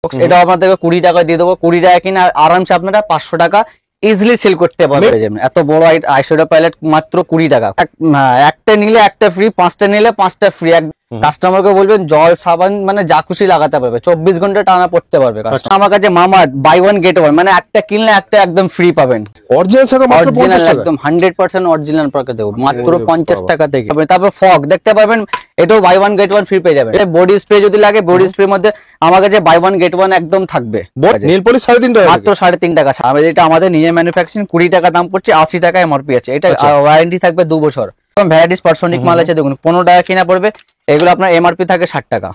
এটা আপনাদেরকে 20 টাকায় দিয়ে দেবো। 20 টাকা কিনে আরামসে আপনারা 500 টাকা ইজিলি সেল করতে পারবেন। এত বড় আইশ্যাডো প্যালেট মাত্র 20 টাকা। একটা নিলে একটা ফ্রি, 5টা নিলে 5টা ফ্রি। কাস্টমারকে বলবেন জল সাবান মানে যা খুশি লাগাতে পারবে, 24 ঘন্টা টানা পড়তে পারবে। আমার কাছে মামা বাই ওয়ান গেট ওয়ান, মানে একটা কিনলে একটা একদম ফ্রি পাবেন। অরিজিনাল একদম 100% অরিজিনাল পাকে দেবো মাত্র 50 টাকা থেকে। তারপর ফগ দেখতে পাবেন, এটাও buy one get one free পেয়ে যাবেন। বডি স্প্রে যদি লাগে, বডি স্প্রে মধ্যে আমার কাছে বাই ওয়ান গেট ওয়ান একদম থাকবে। নেল পলিশ 3.5 টাকা, মাত্র 3.5 টাকা। এটা আমাদের নিজের ম্যানুফ্যাকচারিং, 20 টাকা দাম পড়ছে, 80 টাকা এমআরপি আছে। এটা ওয়ারেন্টি থাকবে 2 বছর। ভ্যারাইটিস পার্সোনিক মাল আছে দেখুন, 15 টাকা কেনা পড়বে। এগুলো আপনার এমআরপি থাকে 60 টাকা,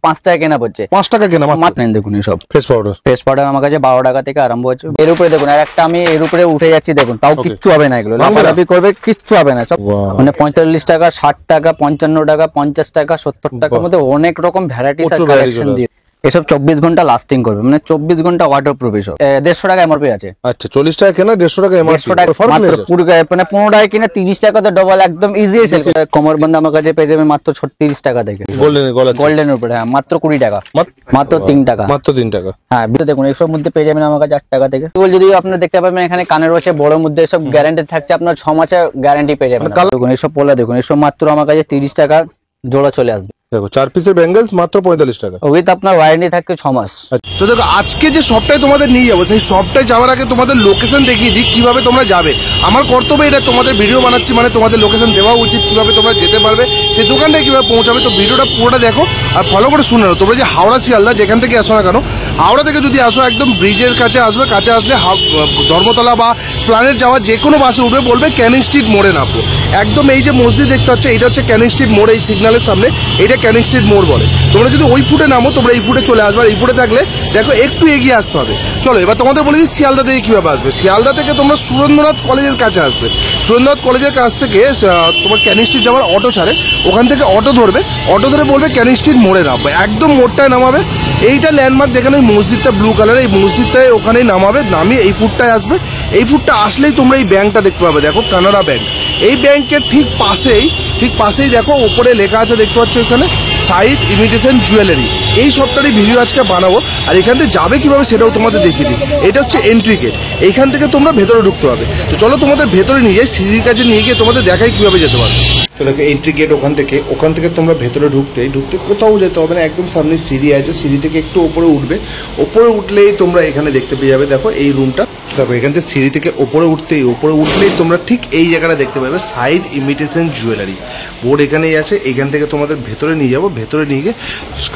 5 টাকা কেনা পড়ছে। 5 টাকা কেনা মাত্র। দেখুন সব ফেস পাউডার আমার কাছে 12 টাকা থেকে আরম্ভ হচ্ছে। এর উপরে দেখুন আর একটা আমি এর উপরে উঠে যাচ্ছি, দেখুন তাও কিচ্ছু হবে না, এগুলো লাফালাফি করবে কিচ্ছু হবে না। সব মানে 45 টাকা, 60 টাকা, 55 টাকা, 50 টাকা, 70 টাকার মধ্যে অনেক রকম ভ্যারাইটিস আর কালেকশন দিয়ে এসব 24 ঘন্টা লাস্টিং করবে, মানে 24 ঘন্টা ওয়াটার প্রুফ। এসব 150 টাকা এমআরপি আছে। আচ্ছা 40 টাকা কেনা, 150 টাকা এমআরপি। 150 টাকা মাত্র পুরো মানে 15 টাকা কিনে 30 টাকা তো ডবল একদম ইজি সেল করে। কোমর বন্ধ আমার কাছে পেয়ে যাবে মাত্র 36 টাকা থেকে। গোল্ডেন উপরে হ্যাঁ মাত্র 20 টাকা, মাত্র 3 টাকা, মাত্র 3 টাকা। হ্যাঁ দেখুন এইসব মধ্যে পেয়ে যাবেন আমার কাছে 8 টাকা থেকে। যদি আপনারা দেখতে পাবেন এখানে কানের রয়েছে বড় মধ্যে, সব গ্যারান্টি থাকছে, আপনার 6 মাসের গ্যারান্টি পেয়ে যাবেন। দেখুন এইসব পোলা দেখুন, এইসব মাত্র আমার কাছে 30 টাকা জোড়া চলে আসবে। দেখো 4 পিসের ব্যাঙ্গেলস মাত্র 45 টাকা, উইথ আপনার ওয়ারেন্টি থাকবে 6 মাস। তো দেখো আজকে যে শপটায় তোমাদের নিয়ে যাবো, সেই শপটায় যাওয়ার আগে তোমাদের লোকেশন দেখিয়ে দিই কিভাবে তোমরা যাবে। আমার কর্তব্য এটা, তোমাদের ভিডিও বানাচ্ছি মানে তোমাদের লোকেশন দেওয়া উচিত, কিভাবে তোমরা যেতে পারবে, সেই দোকানটায় কিভাবে পৌঁছাবে। তো ভিডিওটা পুরোটা দেখো আর ফলো করে শুনে নাও। তোমরা যে হাওড়া শিয়ালদা যেখান থেকে আসো না কেন, হাওড়া থেকে যদি আসো একদম ব্রিজের কাছে আসবে, কাছে আসলে ধর্মতলা বা স্প্লানেড যাওয়া যে কোনো বাসে উঠবে, বলবে ক্যানিং স্ট্রিট মোড়ে নামবো। একদম এই যে মসজিদ দেখতে পাচ্ছ, এটা হচ্ছে ক্যানিং স্ট্রিট মোড়। এই সিগন্যালের সামনে এটা ক্যানিং স্ট্রিট মোড় বলে। তোমরা যদি ওই ফুটে নামো, তোমরা এই ফুটে চলে আসবে। আর এই ফুটে থাকলে দেখো একটু এগিয়ে আসতে হবে। চলো এবার তোমাদের বলে দিই শিয়ালদা থেকে কিভাবে আসবে। শিয়ালদা থেকে তোমরা সুরেন্দ্রনাথ কলেজের কাছে আসবে। সুরেন্দ্রনাথ কলেজের কাছ থেকে তোমার ক্যানিং স্ট্রিট যাওয়ার অটো ছাড়ে, ওখান থেকে অটো ধরবে। অটো ধরে বলবে ক্যানিং স্ট্রিট মোড়ে নামবে, একদম মোড়টায় নামাবে। এইটা ল্যান্ডমার্ক, যেখানে ওই মসজিদটা ব্লু কালার, এই মসজিদটায় ওখানেই নামাবে। নামিয়ে এই ফুটটায় আসবে। এই ফুটটা আসলেই তোমরা এই ব্যাংকটা দেখতে পাবে, দেখো কানাড়া ব্যাংক। এই ব্যাংকের ঠিক পাশেই দেখো ওপরে লেখা আছে, দেখতে পাচ্ছ এখানে সাইদ ইমিটেশন জুয়েলারি। এই সবটারই ভিডিও আজকে বানাবো। আর এখান থেকে যাবে কিভাবে সেটাও তোমাদের দেখিয়ে দিই। এটা হচ্ছে এন্ট্রি গেট, এইখান থেকে তোমরা ভেতরে ঢুকতে হবে। তো চলো তোমাদের ভেতরে নিয়ে যাই, সিঁড়ির কাছে নিয়ে গিয়ে তোমাদের দেখাই কিভাবে যেতে পারবে। তো দেখো এন্ট্রি গেট, ওখান থেকে তোমরা ভেতরে ঢুকতে কোথাও যেতে হবে না, একদম সামনে সিঁড়ি আছে। সিঁড়ি থেকে একটু ওপরে উঠবে, ওপরে উঠলেই তোমরা এখানে দেখতে পেয়ে যাবে, দেখো এই রুমটা। দেখো এখান থেকে সিঁড়ি থেকে ওপরে উঠলেই তোমরা ঠিক এই জায়গাটা দেখতে পাবে, সাইদ ইমিটেশন জুয়েলারি বোর্ড এখানেই আছে। এখান থেকে তোমাদের ভেতরে নিয়ে যাবো, ভেতরে নিয়ে গিয়ে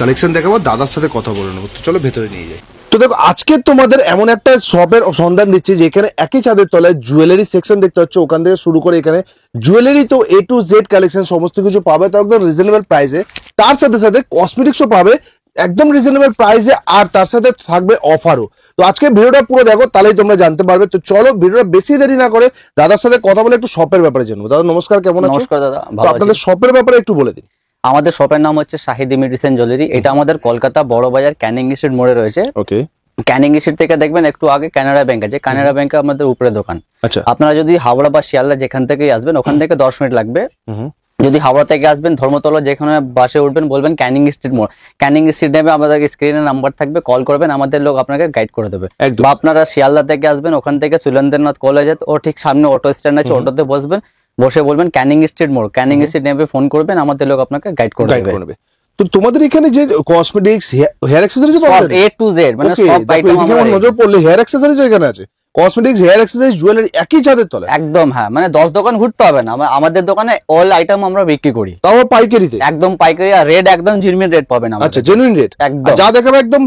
কালেকশন দেখাবো, দাদার সাথে কথা বলে নেবো। তো চলো ভেতরে নিয়ে যাই। তো দেখো আজকে তোমাদের এমন একটা শপের সন্ধান দিচ্ছি যেখানে একই ছাদের তলায় জুয়েলারি সেকশন দেখতে পাচ্ছ। ওখান থেকে শুরু করে এখানে জুয়েলারি তো A to Z কালেকশন সমস্ত কিছু পাবে, তো একদম রিজনেবল প্রাইসে। তার সাথে সাথে কসমেটিক্সও পাবে একদম রিজনেবল প্রাইসে, আর তার সাথে থাকবে অফারও। তো আজকে ভিডিওটা পুরো দেখো, তাহলেই তোমরা জানতে পারবে। তো চলো ভিডিওটা বেশি দেরি না করে দাদার সাথে কথা বলে একটু শপের ব্যাপারে জানবো। দাদা নমস্কার, কেমন আছো? নমস্কার দাদা, তো আপনাদের শপের ব্যাপারে একটু বলে দিন। আমাদের শপের নাম হচ্ছে শাহিদ ইমিটেশন জুয়েলারি। এটা আমাদের কলকাতা বড় বাজার ক্যানিং স্ট্রিট মোড়ে রয়েছে। ওকে, ক্যানিং স্ট্রিট থেকে দেখবেন একটু আগে কানাড়া ব্যাংক আছে, কানাড়া ব্যাংকে আমাদের উপরে দোকান। আচ্ছা, আপনারা যদি হাওড়া বা শিয়ালদা যেখান থেকেই আসবেন, ওখান থেকে 10 মিনিট লাগবে। যদি হাওড়া থেকে আসবেন, ধর্মতলা যেখানে বাসে উঠবেন, বলবেন ক্যানিং স্ট্রিট মোড়। ক্যানিং স্ট্রিট নেমে আমাদের স্ক্রিনে নাম্বার থাকবে, কল করবেন, আমাদের লোক আপনাকে গাইড করে দেবে। বা আপনারা শিয়ালদা থেকে আসবেন, ওখান থেকে সুরেন্দ্রনাথ কলেজ ও ঠিক সামনে অটো স্ট্যান্ড আছে, অটোতে বসবেন, বসে বলবেন ক্যানিং স্ট্রিট মোড়। ক্যানিং স্ট্রিট নেমে ফোন করবেন, আমাদের লোক আপনাকে গাইড করে দেবে। তো তোমাদের এখানে যে কসমেটিক্স, হেয়ার অ্যাকসেসরিজ সব A to Z, মানে সব আইটেম আমার নজর পড়লে হেয়ার অ্যাকসেসরিজ এখানে আছে। কসমেটিক্স, হেয়ার অ্যাকসেসরিজ, জুয়েলারি একই ছাদের তলায়। একদম হ্যাঁ, মানে 10 দোকান ঘুরতে হবে না, আমাদের দোকানে অল আইটেম আমরা বিক্রি করি, তাও পাইকারিতে। একদম পাইকারি। আর রেট একদম জেনুইন রেট পাবেন। আচ্ছা, জেনুইন রেট একদম, যা দেখাবে একদম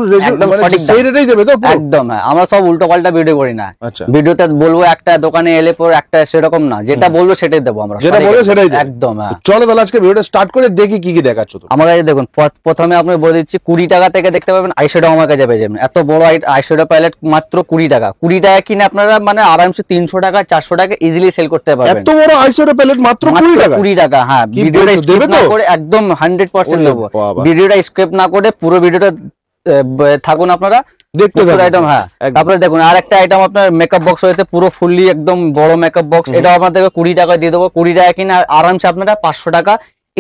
মানে সেই রেটেই দেবে তো? একদম হ্যাঁ, আমরা সব উল্টো পাল্টা ভিডিও করি না। আচ্ছা, ভিডিওতে বলবো একটা, দোকানে এলে পর একটা, সেরকম না। যেটা বলবো সেটাই দেবো আমরা, যেটা বলবো সেটাই দেবো। একদম হ্যাঁ। চলো তাহলে আজকে ভিডিওটা স্টার্ট করে দেখি কি কি দেখাচ্ছ তো। আমার কাছে দেখুন, প্রথমে আপনি বলে দিচ্ছি 20 টাকা থেকে দেখতে পাবেন আইশ্যাডো আমার কাছে পেয়ে যাবেন। এত বড় আইশ্যাডো প্যালেট মাত্র 20 টাকা। 20 টাকা কিনে আপনারা মানে আরামসে 300 টাকা 400 টাকা ইজিলি সেল করতে পারবেন। এত বড় আইশ্যাডো প্যালেট মাত্র 20 টাকা? 20 টাকা হ্যাঁ। ভিডিওটা স্কিপ না করে একদম 100% দেবো। ভিডিওটা স্কিপ না করে পুরো ভিডিওটা থাকুন আপনারা দেখতে আইটেম। হ্যাঁ, তারপরে দেখুন আর একটা আইটেম আপনার মেকআপ বক্স হয়েছে, পুরো ফুললি একদম বড় মেকআপ বক্স। এটা আপনাদেরকে 20 টাকা দিয়ে দেবো। 20 টাকা কিনে আরামসে আপনারা 500 টাকা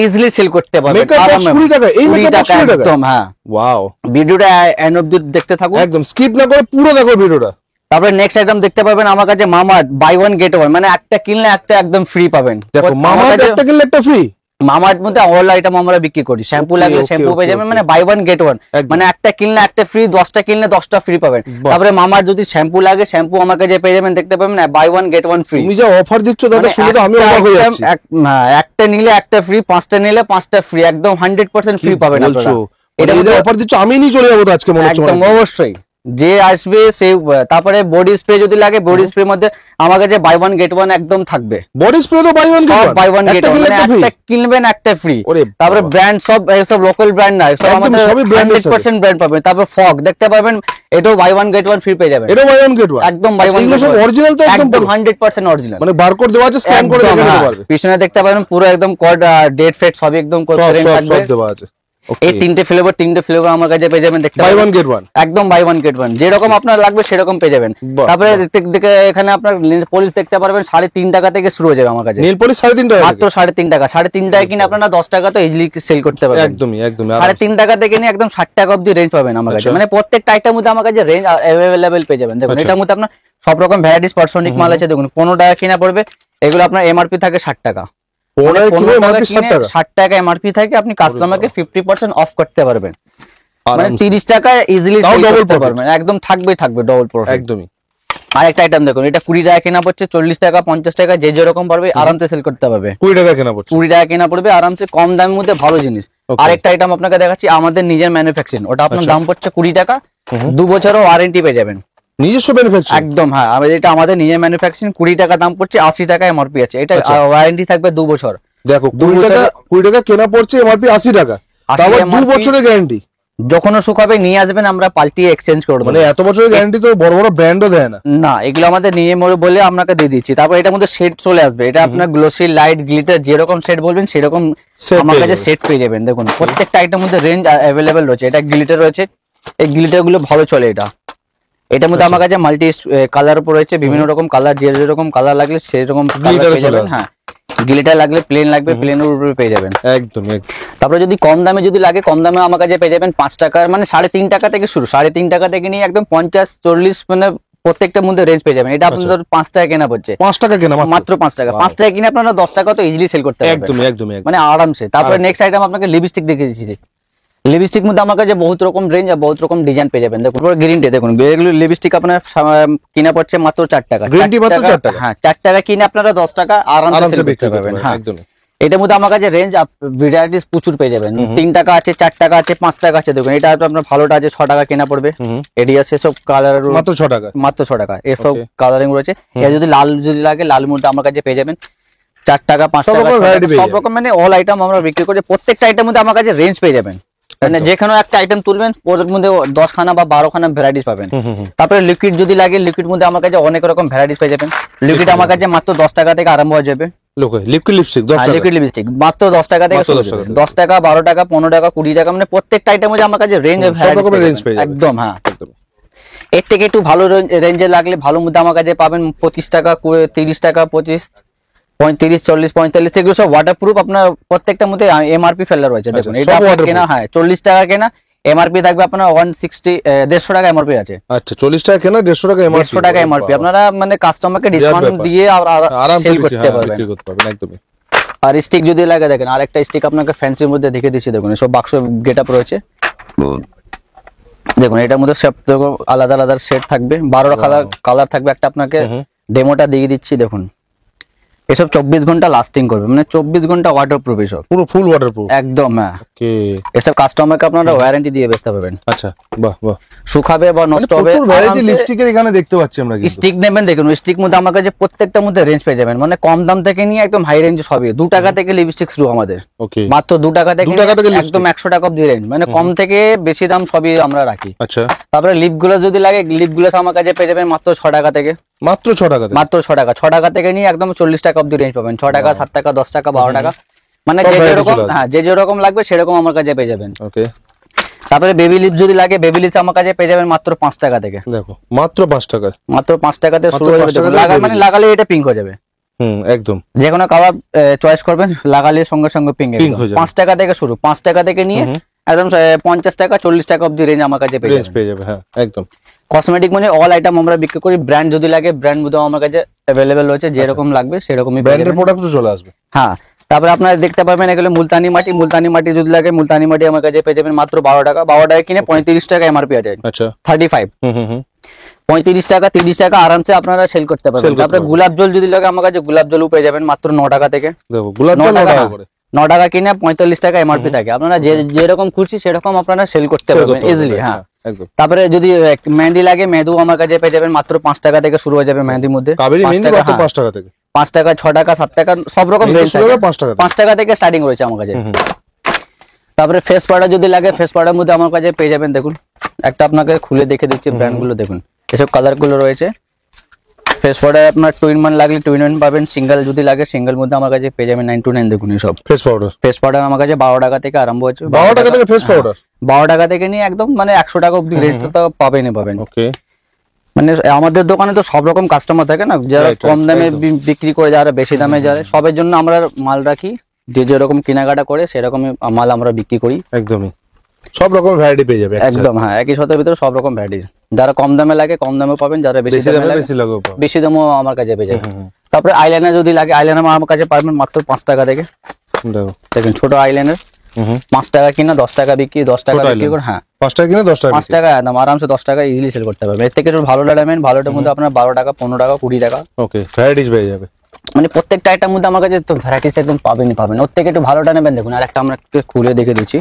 ইজিলি সেল করতে পারবেন মেকআপ বক্স আরামে। 20 টাকা, এই 20 মেকআপ বক্স টাকা 20 টাকা। একদম, হ্যাঁ। ওয়াও, ভিডিওটা এন্ড অব্দি দেখতে থাকুন। একদম স্কিপ না করে পুরো দেখো ভিডিওটা। তারপরে নেক্সট আইটেম দেখতে পাবেন আমার কাছে Mamaearth buy one get one, মানে একটা কিনলে একটা একদম ফ্রি পাবেন। দেখো আমার মামা কাছে একটা কিনলে একটা ফ্রি। মামাআর্থ মধ্যে অল আইটেম আমরা বিক্রি করি। শ্যাম্পু Okay, লাগলে okay, শ্যাম্পু পেয়ে okay, যাবেন, okay. মানে বাই ওয়ান গেট ওয়ান, একদম। মানে একটা কিনলে একটা ফ্রি, 10টা কিনলে 10টা ফ্রি পাবেন। বাহ। তারপরে মামাআর্থ যদি শ্যাম্পু লাগে শ্যাম্পু আমার কাছে পেয়ে যাবেন, দেখতে পাবেন buy one get one free. তুমি যা অফার দিচ্ছ দাদা, শুনে তো আমি অবাক হয়ে যাচ্ছি। একটা নিলে একটা ফ্রি, 5টা নিলে 5টা ফ্রি, একদম 100% ফ্রি পাবেন আপনারা। এটা এটা অফার দিচ্ছ, আমি নিয়ে চলে যাবো তো আজকে মনে হচ্ছে। একদম অবশ্যই, যে আসবে সে। তারপরে বডি স্প্রে যদি লাগে, বডি স্প্রে মধ্যে আমার কাছে বাই ওয়ান গেট ওয়ান একদম থাকবে। বডি স্প্রে তো buy one get one, buy one get একটা ওয়ান, কিনলে মানে একটা ফ্রি। একটা কিনবেন একটা ফ্রি। ওরে তারপরে বাবা। ব্র্যান্ড সব লোকাল ব্র্যান্ড না, সব একদম আমাদের সবই brand এর সাথে। 100% ব্র্যান্ড পাবেন। তারপর ফগ দেখতে পাবেন, এটাও buy one get one free পেয়ে যাবেন। এটা বাই ওয়ান গেট ওয়ান, একদম বাই ওয়ান এগুলো সব অরিজিনাল তো একদম পুরো? 100% অরিজিনাল, মানে বারকোড দেওয়া আছে, স্ক্যান করে দেখে নিতে পারবে। পিছনে দেখতে পাবেন পুরো একদম কোড, ডেট ফেট সবই একদম সব প্রিন্ট সব থাকবে। সব দেওয়া আছে। এই তিনটে ফ্লেভার আমার কাছে পেয়ে যাবেন, দেখতে বাই পাবেন ওয়ান গেট ওয়ান, একদম বাই ওয়ান গেট ওয়ান, যেরকম আপনার লাগবে সেরকম পেয়ে যাবেন। বাহ, তারপরে বাহ। দেখে এখানে আপনার পলিশ দেখতে পারবেন 3.5 টাকা থেকে শুরু হয়ে যাবে আমার কাছে, নীল পলিশ 3.5 টাকা মাত্র 3.5 টাকা। 3.5 টাকায় কিনে আপনারা 10 টাকা তো ইজিলি সেল করতে পারবেন। একদমই একদমই 3.5 টাকা থেকে নিয়ে একদম 60 টাকা অব্দি রেঞ্জ পাবেন আমার কাছে, আচ্ছা। মানে প্রত্যেকটা আইটেম মধ্যে আমার কাছে রেঞ্জ অ্যাভেলেবেল পেয়ে যাবেন। দেখুন আচ্ছা। এটার মধ্যে আপনার সব রকম ভ্যারাইটিস পার্সোনিক মাল আছে। দেখুন 15 টাকা কিনা পড়বে, এগুলো আপনার এমআরপি থাকে 60 টাকা। 15 কিলো 15 টাকা মাত্র 60 কিনে টাকা। 60 টাকা এমআরপি থাকে, আপনি কাস্টমারকে 50% অফ করতে পারবেন, মানে আরামসে। 30 টাকা ইজিলি তাও সেল double করতে profit। পারবেন, একদম থাকবে ডবল প্রফিট। একদমই আরেকটা আইটেম দেখুন, এটা 20 টাকা কেনা পড়ছে, 40 টাকা 50 টাকা যে যেরকম পারবে আরামসে সেল করতে পারবে। 20 টাকা কেনা পড়ছে। 20 টাকা কেনা পড়বে আরামসে, কম দামের মধ্যে ভালো জিনিস। Okay. আরেকটা আইটেম আপনাকে দেখাচ্ছি, আমাদের নিজের ম্যানুফ্যাকচারিং, ওটা আপনার আচ্ছা। দাম পড়ছে 20 টাকা, 2 বছরও ওয়ারেন্টি পেয়ে যাবেন। নিজস্ব ম্যানুফ্যাকচারিং, একদম, হ্যাঁ, এটা আমাদের নিজের ম্যানুফ্যাকচারিং, 20 টাকা দাম পড়ছে, 80 টাকা এমআরপি আছে। এটা আচ্ছা। ওয়ারেন্টি থাকবে 2 বছর। দেখো 2 20 টাকা কেনা পড়ছে, এমআরপি 80 টাকা, 80 তারপর 2 MRP বছরের গ্যারান্টি। যখন সুখ হবে নিয়ে আসবেন, আমরা পাল্টিয়ে এক্সচেঞ্জ করে মানে দেবো। এত বছরের গ্যারান্টি তো বড় বড় ব্র্যান্ডও দেয় না। না, এগুলো আমাদের নিয়ে বলে আপনাকে দিয়ে দিচ্ছি। তারপর এটার মধ্যে সেট চলে আসবে, এটা আপনার গ্লোসি লাইট গ্লিটার যেরকম সেট বলবেন সেরকম Set আমার পেয়ে কাছে যাবেন। সেট পেয়ে যাবেন। দেখুন প্রত্যেকটা আইটেম মধ্যে রেঞ্জ অ্যাভেলেবেল রয়েছে। এটা গ্লিটার রয়েছে, এই গ্লিটার গুলো ভালো চলে। এটার মধ্যে আমার কাছে মাল্টি কালার উপর রয়েছে, বিভিন্ন রকম কালার, যে যেরকম কালার লাগলে সেরকম কালার Glitter পেয়ে চলে যাবেন। আসবে। হ্যাঁ, গ্লিটার লাগলে প্লেন লাগবে, প্লেনের উপরে পেয়ে যাবেন। একদম একদম। তারপরে যদি কম দামে যদি লাগে, কম দামে আমার কাছে পেয়ে যাবেন 5 টাকার, মানে 3.5 টাকা থেকে শুরু, 3.5 টাকা থেকে নিয়ে একদম 50 40, মানে প্রত্যেকটার মধ্যে রেঞ্জ পেয়ে যাবেন। এটা আপনাদের 5 টাকা কেনা পড়ছে, 5 টাকা কেনা মাত্র 5 টাকা। Wow. 5 টাকা কিনে আপনারা 10 টাকা তো ইজিলি সেল করতে পারবেন, একদমই একদমই একদম। মানে আরামসে। তারপরে নেক্সট আইটেম আপনাকে লিপস্টিক দেখিয়ে দিচ্ছি। লিপস্টিক মধ্যে আমার কাছে বহুত রকম রেঞ্জ আর বহুত রকম ডিজাইন পেয়ে যাবেন। দেখুন গ্রিন টি, দেখুন এগুলো লিপস্টিক আপনার কিনা পড়ছে মাত্র 4 টাকা। Green tea মাত্র 4 টাকা? হ্যাঁ, 4 টাকা কিনে আপনারা 10 টাকা আরামসে আরামসে সেল বিক্রি করতে করতে পারবেন। পারবেন, হ্যাঁ, একদমই। এটার মধ্যে আমার কাছে রেঞ্জ ভ্যারাইটিস প্রচুর পেয়ে যাবেন। 3 টাকা আছে, 4 টাকা আছে, 5 টাকা আছে। দেখুন এটা তো আপনার ভালোটা আছে 6 টাকা কেনা পড়বে। এটি আছে সব কালার, মাত্র 6 টাকা। মাত্র 6 টাকা। এসব Okay. কালারিং রয়েছে। এর যদি লাল যদি লাগে, লাল মধ্যে আমার কাছে পেয়ে যাবেন 4 টাকা, 5 সব টাকা, রকম 6 variety টাকা, পেয়ে সব রকম, মানে অল আইটেম আমরা বিক্রি করি। প্রত্যেকটা আইটেম মধ্যে আমার কাছে রেঞ্জ পেয়ে যাবেন, মানে একদম। যেখানে একটা আইটেম তুলবেন ওর মধ্যে 10 খানা বা 12 খানা ভ্যারাইটিস পাবেন। তারপরে লিকুইড যদি লাগে, লিকুইড মধ্যে আমার কাছে অনেক রকম ভ্যারাইটিস পেয়ে যাবেন। লিকুইড আমার কাছে মাত্র 10 টাকা থেকে আরম্ভ হয়ে যাবে। লোকে লিপস্টিক 10 টাকা। লিকুইড লিপস্টিক মাত্র 10 টাকা থেকে মাত্র শুরু 10 টাকা হবে। থেকে। 10 টাকা, 12 টাকা, 15 টাকা, 20 টাকা, মানে প্রত্যেকটা আইটেম মধ্যে আমার কাছে রেঞ্জ সব রকমের রেঞ্জ পেয়ে যাবেন। একদম। হ্যাঁ, একদম। এর থেকে একটু ভালো রেঞ্জে লাগলে, ভালো মধ্যে আমার কাছে পাবেন 25 টাকা, 30 টাকা, 25, 35, 40, 45, এগুলো সব ওয়াটারপ্রুফ। আপনার প্রত্যেকটার মধ্যে এমআরপি ফেলা রয়েছে। দেখুন আচ্ছা, এটা সব আপনার waterproof? কেনা, হ্যাঁ 40 টাকা কেনা, এমআরপি থাকবে আপনার 160, 150 টাকা এমআরপি আছে। আচ্ছা 40 টাকা কেনা, 150 টাকা এমআরপি। 150 টাকা এমআরপি, আপনারা মানে কাস্টমারকে বিরাট ডিসকাউন্ট ব্যাপার। দিয়ে আরামসে সেল বিক্রি, করতে হ্যাঁ, পারবেন। বিক্রি করতে পারবেন একদমই। আর স্টিক যদি লাগে, দেখেন আরেকটা স্টিক আপনাকে ফ্যান্সির মধ্যে দেখে দিচ্ছি। দেখুন সব বাক্স গেটআপ রয়েছে। দেখুন এটার মধ্যে সব রকম আলাদা আলাদা সেট থাকবে, 12টা কালার থাকবে। একটা আপনাকে ডেমোটা দিয়ে দিচ্ছি। দেখুন এসব 24 ঘন্টা লাস্টিং করবে, মানে 24 ঘন্টা ওয়াটারপ্রুফ এসব, পুরো ফুল ওয়াটারপ্রুফ। একদম। হ্যাঁ, ওকে। এসব কাস্টমারকে আপনারা ওয়ারেন্টি দিয়ে বেচতে পারবেন। আচ্ছা, বাহ বাহ। শুকাবে বা নষ্ট হবে। প্রচুর ভ্যারাইটি লিপস্টিকের এখানে দেখতে পাচ্ছি আমরা কিন্তু। স্টিক নেবেন, দেখুন স্টিক মধ্যে আমার কাছে প্রত্যেকটার মধ্যে রেঞ্জ পেয়ে যাবেন, মানে কম দাম থেকে নিয়ে একদম হাই রেঞ্জ সবই। 2 টাকা থেকে লিপস্টিক শুরু আমাদের, ওকে। মাত্র 2 টাকা থেকে 2 টাকা থেকে একদম lipstick? 100 টাকা অব্দি রেঞ্জ, মানে কম থেকে বেশি দাম সবই আমরা রাখি। আচ্ছা, তারপরে লিপ গুলো যদি লাগে, লিপ গুলো আমার কাছে পেয়ে যাবেন মাত্র 6 টাকা থেকে, মাত্র 6 টাকা থেকে। মাত্র 6 টাকা। 6 টাকা থেকে নিয়ে একদম 40 টাকা অব্দি রেঞ্জ পাবেন। 6 টাকা, 7 টাকা, 10 টাকা, 12 টাকা, মানে সব যে variety যেরকম, চলে আসবে। হ্যাঁ যে যেরকম লাগবে সেরকম আমার কাছে পেয়ে যাবেন। ওকে। তারপরে বেবি লিপ যদি লাগে, বেবি লিপস আমার কাছে পেয়ে যাবেন মাত্র 5 টাকা থেকে, দেখো মাত্র 5 টাকা। মাত্র 5 টাকা থেকে মাত্র শুরু হয়ে 5 যাবে। টাকা থেকে লাগা baby মানে lips। লাগালে এটা পিঙ্ক হয়ে যাবে। একদম যে কোনো কালার চয়েস করবেন, লাগালে সঙ্গে সঙ্গে পিঙ্ক Pink হয়ে যাবে। 5 টাকা থেকে শুরু, 5 টাকা থেকে নিয়ে একদম 50 টাকা 40 টাকা অব্দি রেঞ্জ আমার কাছে পেয়ে রেঞ্জ যাবেন। পেয়ে যাবে, হ্যাঁ একদম। কসমেটিক মানে অল আইটেম আমরা বিক্রি করি, ব্র্যান্ড যদি লাগে ব্র্যান্ড মধ্যে আমার কাছে অ্যাভেলেবেল রয়েছে, যেরকম লাগবে সেরকমই পেয়ে ব্র্যান্ডের যাবেন। প্রোডাক্টও চলে আসবে। হ্যাঁ, তারপরে আপনারা দেখতে পাবেন এগুলো মুলতানি মাটি, মুলতানি মাটি যদি লাগে মুলতানি মাটি আমার কাছে পেয়ে যাবেন মাত্র 12 টাকা, 12 টাকা কিনে 35 টাকা এমআরপি আছে, আচ্ছা 35 হুম 35 টাকা 30 টাকা আরামসে আপনারা সেল করতে পারবেন। করতে তারপরে পারবেন। গোলাপ জল যদি লাগে আমার কাছে গোলাপ জলও পেয়ে যাবেন মাত্র 9 টাকা থেকে। দেখো গোলাপ 9 জল 9 টাকা, টাকা করে 9 টাকা কিনে 45 টাকা এমআরপি থাকে, আপনারা যেরকম খুশি সেরকম আপনারা সেল করতে Sell পারবেন করতে পারবেন, ইজিলি। হ্যাঁ, একদম। তারপরে যদি মেহেন্দি লাগে মেহেদিও আমার কাছে পেয়ে যাবেন মাত্র 5 টাকা থেকে শুরু হয়ে যাবে মেহেন্দির মধ্যে। কাবেরী 5 মেহেন্দি টাকা, মাত্র হ্যাঁ, 5 টাকা থেকে, 5 টাকা 6 টাকা 7 টাকা সব রকম মেহেন্দি রেঞ্জ শুরু হবে 5 টাকা থেকে। 5 টাকা থেকে স্টার্টিং রয়েছে আমার কাছে। তারপরে ফেস পাউডার যদি লাগে ফেস পাউডার মধ্যে আমার কাছে পেয়ে যাবেন, দেখুন একটা আপনাকে খুলে দেখে দিচ্ছি ব্র্যান্ড গুলো দেখুন, এসব কালার গুলো রয়েছে। ফেস পাউডার আপনার 2 in 1 লাগলে 2 in 1 পাবেন, সিঙ্গেল যদি লাগে সিঙ্গেল মধ্যে আমার কাছে পেয়ে যাবেন 9 to 9। দেখুন সব ফেস পাউডার ফেস পাউডার আমার কাছে 12 টাকা থেকে আরম্ভ হচ্ছে। 12 টাকা থেকে ফেস পাউডার, 12 টাকা থেকে নিয়ে একদম মানে 100 টাকা অব্দি রেঞ্জ তো পাবেনই পাবেন। ওকে। মানে আমাদের দোকানে তো সব রকম কাস্টমার থাকে না, যারা Right, কম right, দামে একদম। বিক্রি করে, যারা বেশি দামে যায়, সবের জন্য আমরা মাল রাখি, যে যেরকম কেনাকাটা করে সেরকমই মাল আমরা বিক্রি করি। একদমই সব রকম ভ্যারাইটি পেয়ে যাবে একদম হ্যাঁ, একই সাথের ভিতরে সব রকম ভ্যারাইটি, যারা কম দামে লাগে কম দামে পাবেন, যারা বেশি বেশি দামে দামে লাগে বেশি লাগবে। বেশি দামও আমার কাছে পেয়ে যাবেন। তারপরে আইলাইনার যদি লাগে আইলাইনার আমার কাছে পাবেন মাত্র 5 টাকা থেকে। দেখো দেখুন ছোট আইলাইনার 5 টাকা কিনা 10 টাকা বিক্রি, 10 টাকা ছোট বিক্রি করে, হ্যাঁ 5 টাকা কিনে 10 টাকা 5 টাকা একদম আরামসে 10 টাকা ইজিলি সেল করতে পারবেন। এর থেকে একটু ভালো নেবেন, ভালোটার মধ্যে আপনার 12 টাকা 15 টাকা 20 টাকা, ওকে ভ্যারাইটিস পেয়ে যাবে। মানে প্রত্যেকটা আইটেম মধ্যে আমার কাছে তো ভ্যারাইটিস একদম পাবেনই পাবেন। ওর থেকে একটু ভালোটা নেবেন। দেখুন আর একটা আমরা একটু খুলে দেখে দিচ্ছি,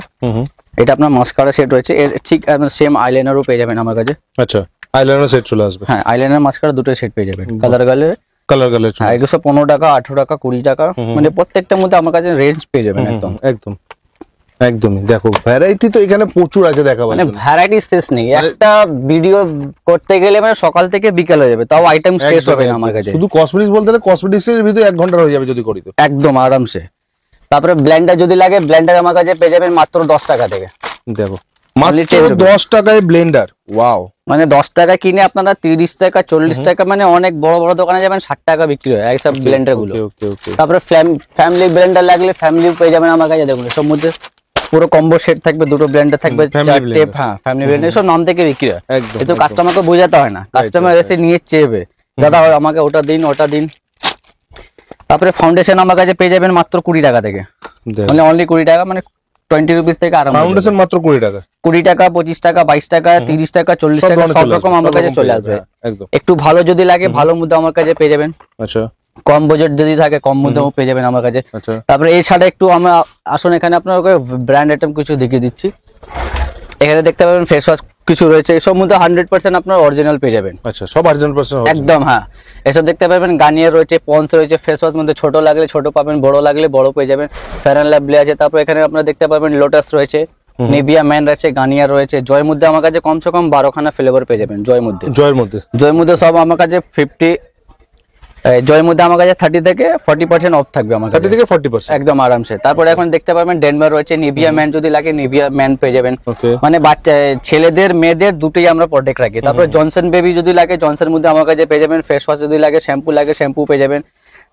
এটা আপনার মাস্কারা সেট রয়েছে, এর ঠিক সেম আইলাইনারও পেয়ে যাবেন আমার কাছে। আচ্ছা আইলাইনার সেট চলে আসবে, হ্যাঁ আইলাইনার মাস্কারা দুটো সেট পেয়ে যাবেন কালার গালে। কালার কালার চলে হ্যাঁ 115 টাকা 18 টাকা 20 টাকা, মানে প্রত্যেকটার মধ্যে আমার কাছে রেঞ্জ পেয়ে যাবেন একদম। একদম একদমই। দেখো ভ্যারাইটি তো এখানে প্রচুর আছে দেখাবার মানে জন্য। ভ্যারাইটি শেষ নেই, একটা ভিডিও করতে গেলে মানে সকাল থেকে বিকেল হয়ে যাবে, তাও আইটেম শেষ একদম, হবে না একদম। আমার কাছে। শুধু কসমেটিক্স বলতে গেলে কসমেটিক্স এর ভিতরে 1 ঘন্টা হয়ে যাবে যদি করি তো। একদম আরামসে। তারপরে ব্লেন্ডার যদি লাগে ব্লেন্ডার আমার কাছে পেয়ে যাবেন মাত্র 10 টাকা থেকে। দেখো Only মাত্র 10 rupees। 10 টাকায় ব্লেন্ডার, ওয়াও। মানে 10 টাকা কিনে আপনারা 30 টাকা 40 টাকা, মানে অনেক বড় বড় দোকানে যাবেন 60 টাকা বিক্রি হয় এইসব ব্লেন্ডার গুলো। ওকে ওকে। তারপরে ফ্যামিলি ব্লেন্ডার লাগলে ফ্যামিলি পেয়ে যাবেন আমার কাছে। দেখুন এসব মধ্যে পুরো কম্বো সেট থাকবে, দুটো ব্লেন্ডার থাকবে, family 4 টেপ, blender। হ্যাঁ ফ্যামিলি ব্লেন্ডার সব নাম থেকে বিক্রি হয়। একদম, কিন্তু একদম। কাস্টমারকে বোঝাতে হয় না, কাস্টমার right, এসে নিয়ে চেয়েবে, দাদা আমাকে ওটা দিন ওটা দিন। তারপরে ফাউন্ডেশন আমার কাছে পেয়ে যাবেন মাত্র 20 টাকা থেকে, দেখো মানে অনলি 20 টাকা, মানে 20 রুপিস থেকে আরম্ভ। ফাউন্ডেশন মাত্র 20 টাকা, 20 টাকা 25 টাকা 22 টাকা 30 টাকা 40 সব টাকা ধরনের সব চলে রকম আসবে, আমার সব কাছে রকম চলে পেয়ে আসবে। যাবে, একদম। একটু ভালো যদি লাগে ভালোর মধ্যে আমার কাছে পেয়ে যাবেন, আচ্ছা কম বাজেট যদি থাকে কম মধ্যেও পেয়ে যাবেন আমার কাছে। আচ্ছা তারপরে এই ছাড়া একটু আমরা আসুন এখানে আপনার ব্র্যান্ড আইটেম কিছু দেখিয়ে দিচ্ছি। এখানে দেখতে পাবেন ফেস ওয়াশ কিছু রয়েছে, এসব মধ্যে 100% আপনার অরিজিনাল পেয়ে যাবেন। আচ্ছা সব 100% হবে একদম হ্যাঁ, এসব দেখতে পাবেন গার্নিয়ার রয়েছে, পন্স রয়েছে, ফেস ওয়াশ মধ্যে ছোট লাগলে ছোট পাবেন, বড় লাগলে বড় পেয়ে যাবেন, ফেয়ার অ্যান্ড লাভলি আছে। তারপর এখানে আপনারা দেখতে পাবেন লোটাস রয়েছে, নিভিয়া ম্যান রয়েছে, গার্নিয়ার রয়েছে। জয়ের মধ্যে আমার কাছে কমসে কম 12খানা ফ্লেভার পেয়ে যাবেন জয়ের মধ্যে। জয়ের মধ্যে জয়ের মধ্যে সব আমার কাছে 50, জয়ের মধ্যে আমার কাছে 30 থেকে 40% অফ থাকবে আমার 30 কাছে থেকে 40%, একদম আরামসে। তারপরে এখন দেখতে পাবেন ডেনমার রয়েছে, নিভিয়া ম্যান যদি লাগে নিভিয়া ম্যান পেয়ে যাবেন। ওকে মানে বাচ্চা ছেলেদের মেয়েদের দুটোই আমরা প্রোডাক্ট রাখি। তারপরে জনসন বেবি যদি লাগে জনসনের মধ্যে আমার কাছে পেয়ে যাবেন। ফেস ওয়াশ যদি লাগে শ্যাম্পু লাগে শ্যাম্পু পেয়ে যাবেন।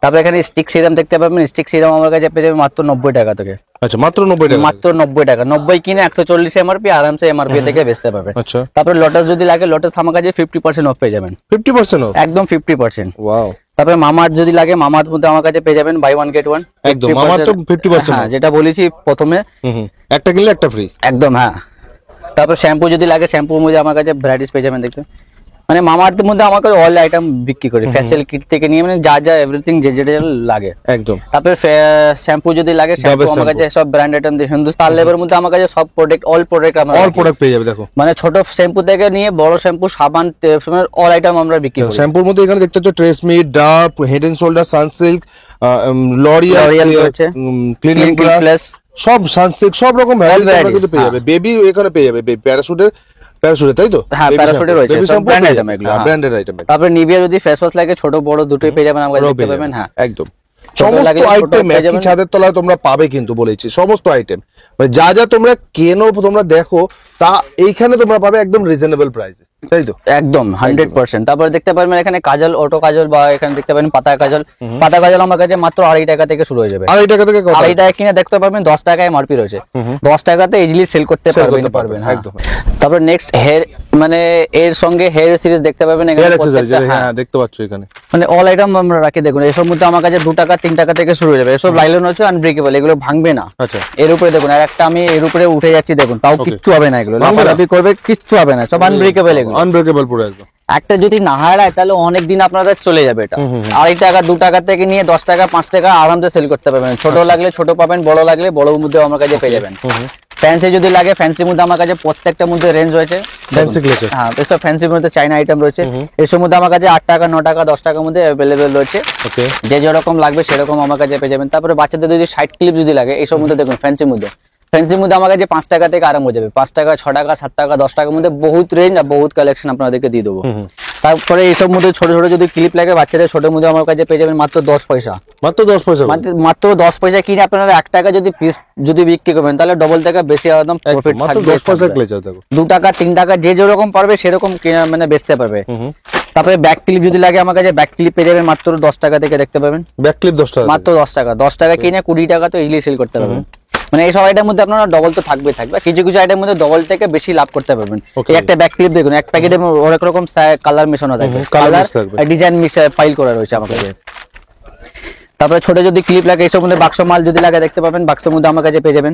তারপরে এখানে স্টিক সিরাম দেখতে পাবেন, স্টিক সিরাম আমার কাছে পেয়ে যাবেন মাত্র 90 টাকা থেকে, আচ্ছা মাত্র 90 টাকা, মাত্র 90 টাকা। 90 কিনে 140 এমআরপি আরামসে এমআরপি থেকে বেচতে পারবেন। আচ্ছা তারপরে লোটাস যদি লাগে লোটাস আমার কাছে 50% অফ পেয়ে যাবেন, 50% অফ, একদম 50%। ওয়াও তারপরে মামাআর্থ যদি লাগে মামাআর্থ মধ্যে আমার কাছে পেয়ে যাবেন বাই ওয়ান গেট ওয়ান, একদম আমার তো 50% হ্যাঁ যেটা বলেছি প্রথমে, একটা কিনলে একটা ফ্রি, একদম হ্যাঁ। তারপর শ্যাম্পু যদি লাগে শ্যাম্পুর মধ্যে আমার কাছে ভ্যারাইটিস পেয়ে যাবেন। দেখতে মানে মামাআর্থের মধ্যে আমার কাছে অল আইটেম বিক্রি করি, ফেসিয়াল কিট থেকে নিয়ে মানে যা যা এভরিথিং যে যেটা লাগে একদম। তারপরে শ্যাম্পু যদি লাগে শ্যাম্পু আমার কাছে সব ব্র্যান্ড আইটেম দিয়ে হিন্দুস্তান লেভের মধ্যে আমার কাছে সব প্রোডাক্ট অল প্রোডাক্ট আমরা অল প্রোডাক্ট পেয়ে যাবে। দেখো মানে ছোট শ্যাম্পু থেকে নিয়ে বড় শ্যাম্পু সাবান অল আইটেম আমরা বিক্রি করি। শ্যাম্পুর মধ্যে এখানে দেখতে পাচ্ছ Tresemme, Dove, Head and Shoulders, Sunsilk, L'Oreal রয়েছে, ক্লিনিং Clean প্লাস, Plus, সব সানসিল্ক, সব রকম ভ্যারাইটি তোমরা varieties, কিন্তু পেয়ে যাবে। বেবি এখানে পেয়ে যাবে, প্যারাশুটের তাই তো? হ্যাঁ, প্যারাশুটের রয়েছে, বেবি সব শ্যাম্পু brand item এগুলো, হ্যাঁ। ব্র্যান্ডেড আইটেম, তারপরে নিভিয়া যদি ফেস ওয়াশ লাগে ছোট বড় দুটোই পেয়ে যাবেন আমার কাছে, দেখতে পাবেন। হ্যাঁ একদম ছোট সমস্ত লাগলে ছোট আইটেম পেয়ে একই যাবেন। ছাদের তলায় তোমরা পাবে, কিন্তু বলেছি সমস্ত আইটেম মানে যা যা তোমরা কেনো তোমরা দেখো তা এইখানে তোমরা পাবে একদম রিজনেবল প্রাইসে। তাই তো? একদম 100%। তারপরে দেখতে পারবেন এখানে কাজল, অটো কাজল, বা এখানে দেখতে পারেন পাতা কাজল। পাতা কাজল আমার কাছে মাত্র 2.5 টাকা থেকে শুরু হয়ে যাবে। 2.5 টাকা থেকে কত? 2.5 টাকা কিনে দেখতে পারবেন, 10 টাকায় এমআরপি রয়েছে। 10 টাকাতে ইজিলি সেল করতে পারবেন। হ্যাঁ। একদম। তারপর নেক্সট হেয়ার, মানে এর সঙ্গে হেয়ার সিরিজ দেখতে পাবেন এখানে হেয়ার অ্যাক্সেসরিজ, প্রত্যেকটা। হ্যাঁ হ্যাঁ, দেখতে পাচ্ছ এখানে। মানে অল আইটেম আমরা রাখি। দেখুন এসব মধ্যে আমার কাছে 2 টাকা 3 টাকা থেকে শুরু হয়ে যাবে। এসব লাইলন হচ্ছে আনব্রেকেবল, এগুলো ভাঙবে না। আচ্ছা, এর উপরে দেখুন, আর একটা আমি এর উপরে উঠে যাচ্ছি, দেখুন তাও Okay. কিচ্ছু হবে না, এগুলো ভাঙবে না? লাফালাফি করবে, কিচ্ছু হবে না, সব আনব্রেকেবল এগুলো। আনব্রেকেবল পুরো একদম। একটা যদি না হারায় তাহলে অনেক দিন আপনাদের চলে যাবে এটা। 2.5 টাকা 2 টাকা থেকে নিয়ে 10 টাকা 5 টাকা আরামসে সেল করতে পারবেন। ছোট লাগলে ছোট পাবেন, বড় লাগলে বড়র মধ্যে আমার কাছে পেয়ে যাবেন। ফ্যান্সি যদি লাগে ফ্যান্সির মধ্যে আমার কাছে প্রত্যেকটা মধ্যে রেঞ্জ রয়েছে। ফ্যান্সি ক্লেচার, হ্যাঁ, এসব ফ্যান্সির মধ্যে চাইনা আইটেম রয়েছে। এসব মধ্যে আমার কাছে 8 টাকা 9 টাকা 10 টাকার মধ্যে অ্যাভেলেবেল রয়েছে। ওকে। যে যেরকম লাগবে সেরকম আমার কাছে পেয়ে যাবেন। তারপরে বাচ্চাদের যদি সাইড ক্লিপ যদি লাগে এইসব মধ্যে দেখুন, ফ্যান্সির মধ্যে আমার কাছে 5 টাকা থেকে আরম্ভ হয়ে যাবে। 5 টাকা 6 টাকা 7 টাকা 10 টাকার মধ্যে বহুত রেঞ্জ আর বহুত কালেকশন আপনাদেরকে দিয়ে দেবো। তারপরে এইসব মধ্যে ছোট ছোট যদি ক্লিপ লাগে বাচ্চাদের, ছোটের মধ্যে আমার কাছে পেয়ে যাবেন মাত্র 10 পয়সা। মাত্র 10 পয়সা করে? মাত্র 10 পয়সা কিনে আপনারা 1 টাকা যদি পিস যদি বিক্রি করবেন তাহলে ডবল থেকে বেশি একদম প্রফিট মাত্র থাকবে। 10 পয়সা ক্লেচার দেখো। 2 টাকা 3 টাকা যে যেরকম পারবে সেরকম মানে বেচতে পারবে। তারপরে ব্যাক ক্লিপ যদি লাগে আমার কাছে ব্যাক ক্লিপ পেয়ে যাবেন মাত্র 10 টাকা থেকে, দেখতে পাবেন ব্যাক ক্লিপ 10 টাকা? মাত্র 10 টাকা। 10 টাকা কিনে 20 টাকা তো ইজিলি সেল করতে পারবেন। মানে এই সব আইটেমের মধ্যে আপনারা ডবল তো থাকবে। কিছু কিছু আইটেমের মধ্যে ডবল থেকে বেশি লাভ করতে পারবেন। Okay. এই একটা ব্যাক ক্লিপ দেখুন, এক প্যাকেটে অনেক রকম কালার মেশানো থাকবে, colour কালার mix থাকবে। ডিজাইন মিক্স ফাইল করা রয়েছে আমার কাছে। তারপরে ছোট যদি ক্লিপ লাগে এইসব মধ্যে বাক্স মাল যদি লাগে দেখতে পাবেন, বাক্সের মধ্যে আমার কাছে পেয়ে যাবেন।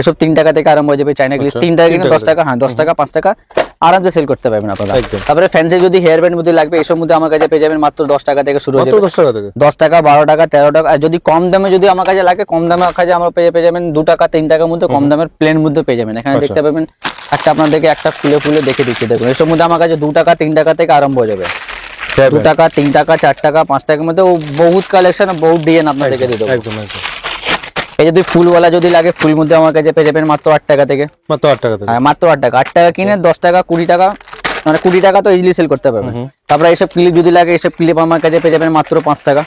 এসব 3 টাকা থেকে আরম্ভ হয়ে যাবে। চাইনা ক্লিপ আচ্ছা, 3 টাকা 3 কিনে 10 টাকা, হ্যাঁ 10 টাকা 5 টাকা আরামসে সেল করতে পারবেন আপনারা। একদম। তারপরে ফ্যান্সি যদি হেয়ার ব্যান্ড মধ্যে লাগবে এইসব মধ্যে আমার কাছে পেয়ে যাবেন মাত্র 10 টাকা থেকে শুরু হয়ে মাত্র যাবে। 10 টাকা থেকে? 10 টাকা 12 টাকা 13 টাকা। আর যদি কম দামে যদি আমার কাছে লাগে, কম দামে কাছে আমার পেয়ে যাবেন 2 টাকা 3 টাকার মধ্যে কম দামের প্লেন মধ্যে পেয়ে যাবেন। এখানে আচ্ছা। দেখতে পাবেন একটা আপনাদেরকে একটা ফুলে ফুলে দেখে দিচ্ছি, দেখুন এসব মধ্যে আমার কাছে 2 টাকা 3 টাকা থেকে আরম্ভ হয়ে যাবে। 2 টাকা 3 টাকা 4 টাকা 5 টাকার মধ্যে বহুত কালেকশন, বহুত ডিজাইন আপনাদেরকে দিয়ে দেবো। একদম একদম। এই যদি ফুলওয়ালা যদি লাগে, ফুল মধ্যে আমার কাছে পেয়ে যাবেন মাত্র 8 টাকা থেকে। মাত্র 8 টাকা থেকে? হ্যাঁ, মাত্র 8 টাকা। 8 টাকা কিনে 10 টাকা 20 টাকা, মানে 20 টাকা তো ইজিলি সেল করতে পারবেন। তারপরে এইসব ক্লিপ যদি লাগে, এইসব ক্লিপ আমার কাছে পেয়ে যাবেন মাত্র 5 টাকা।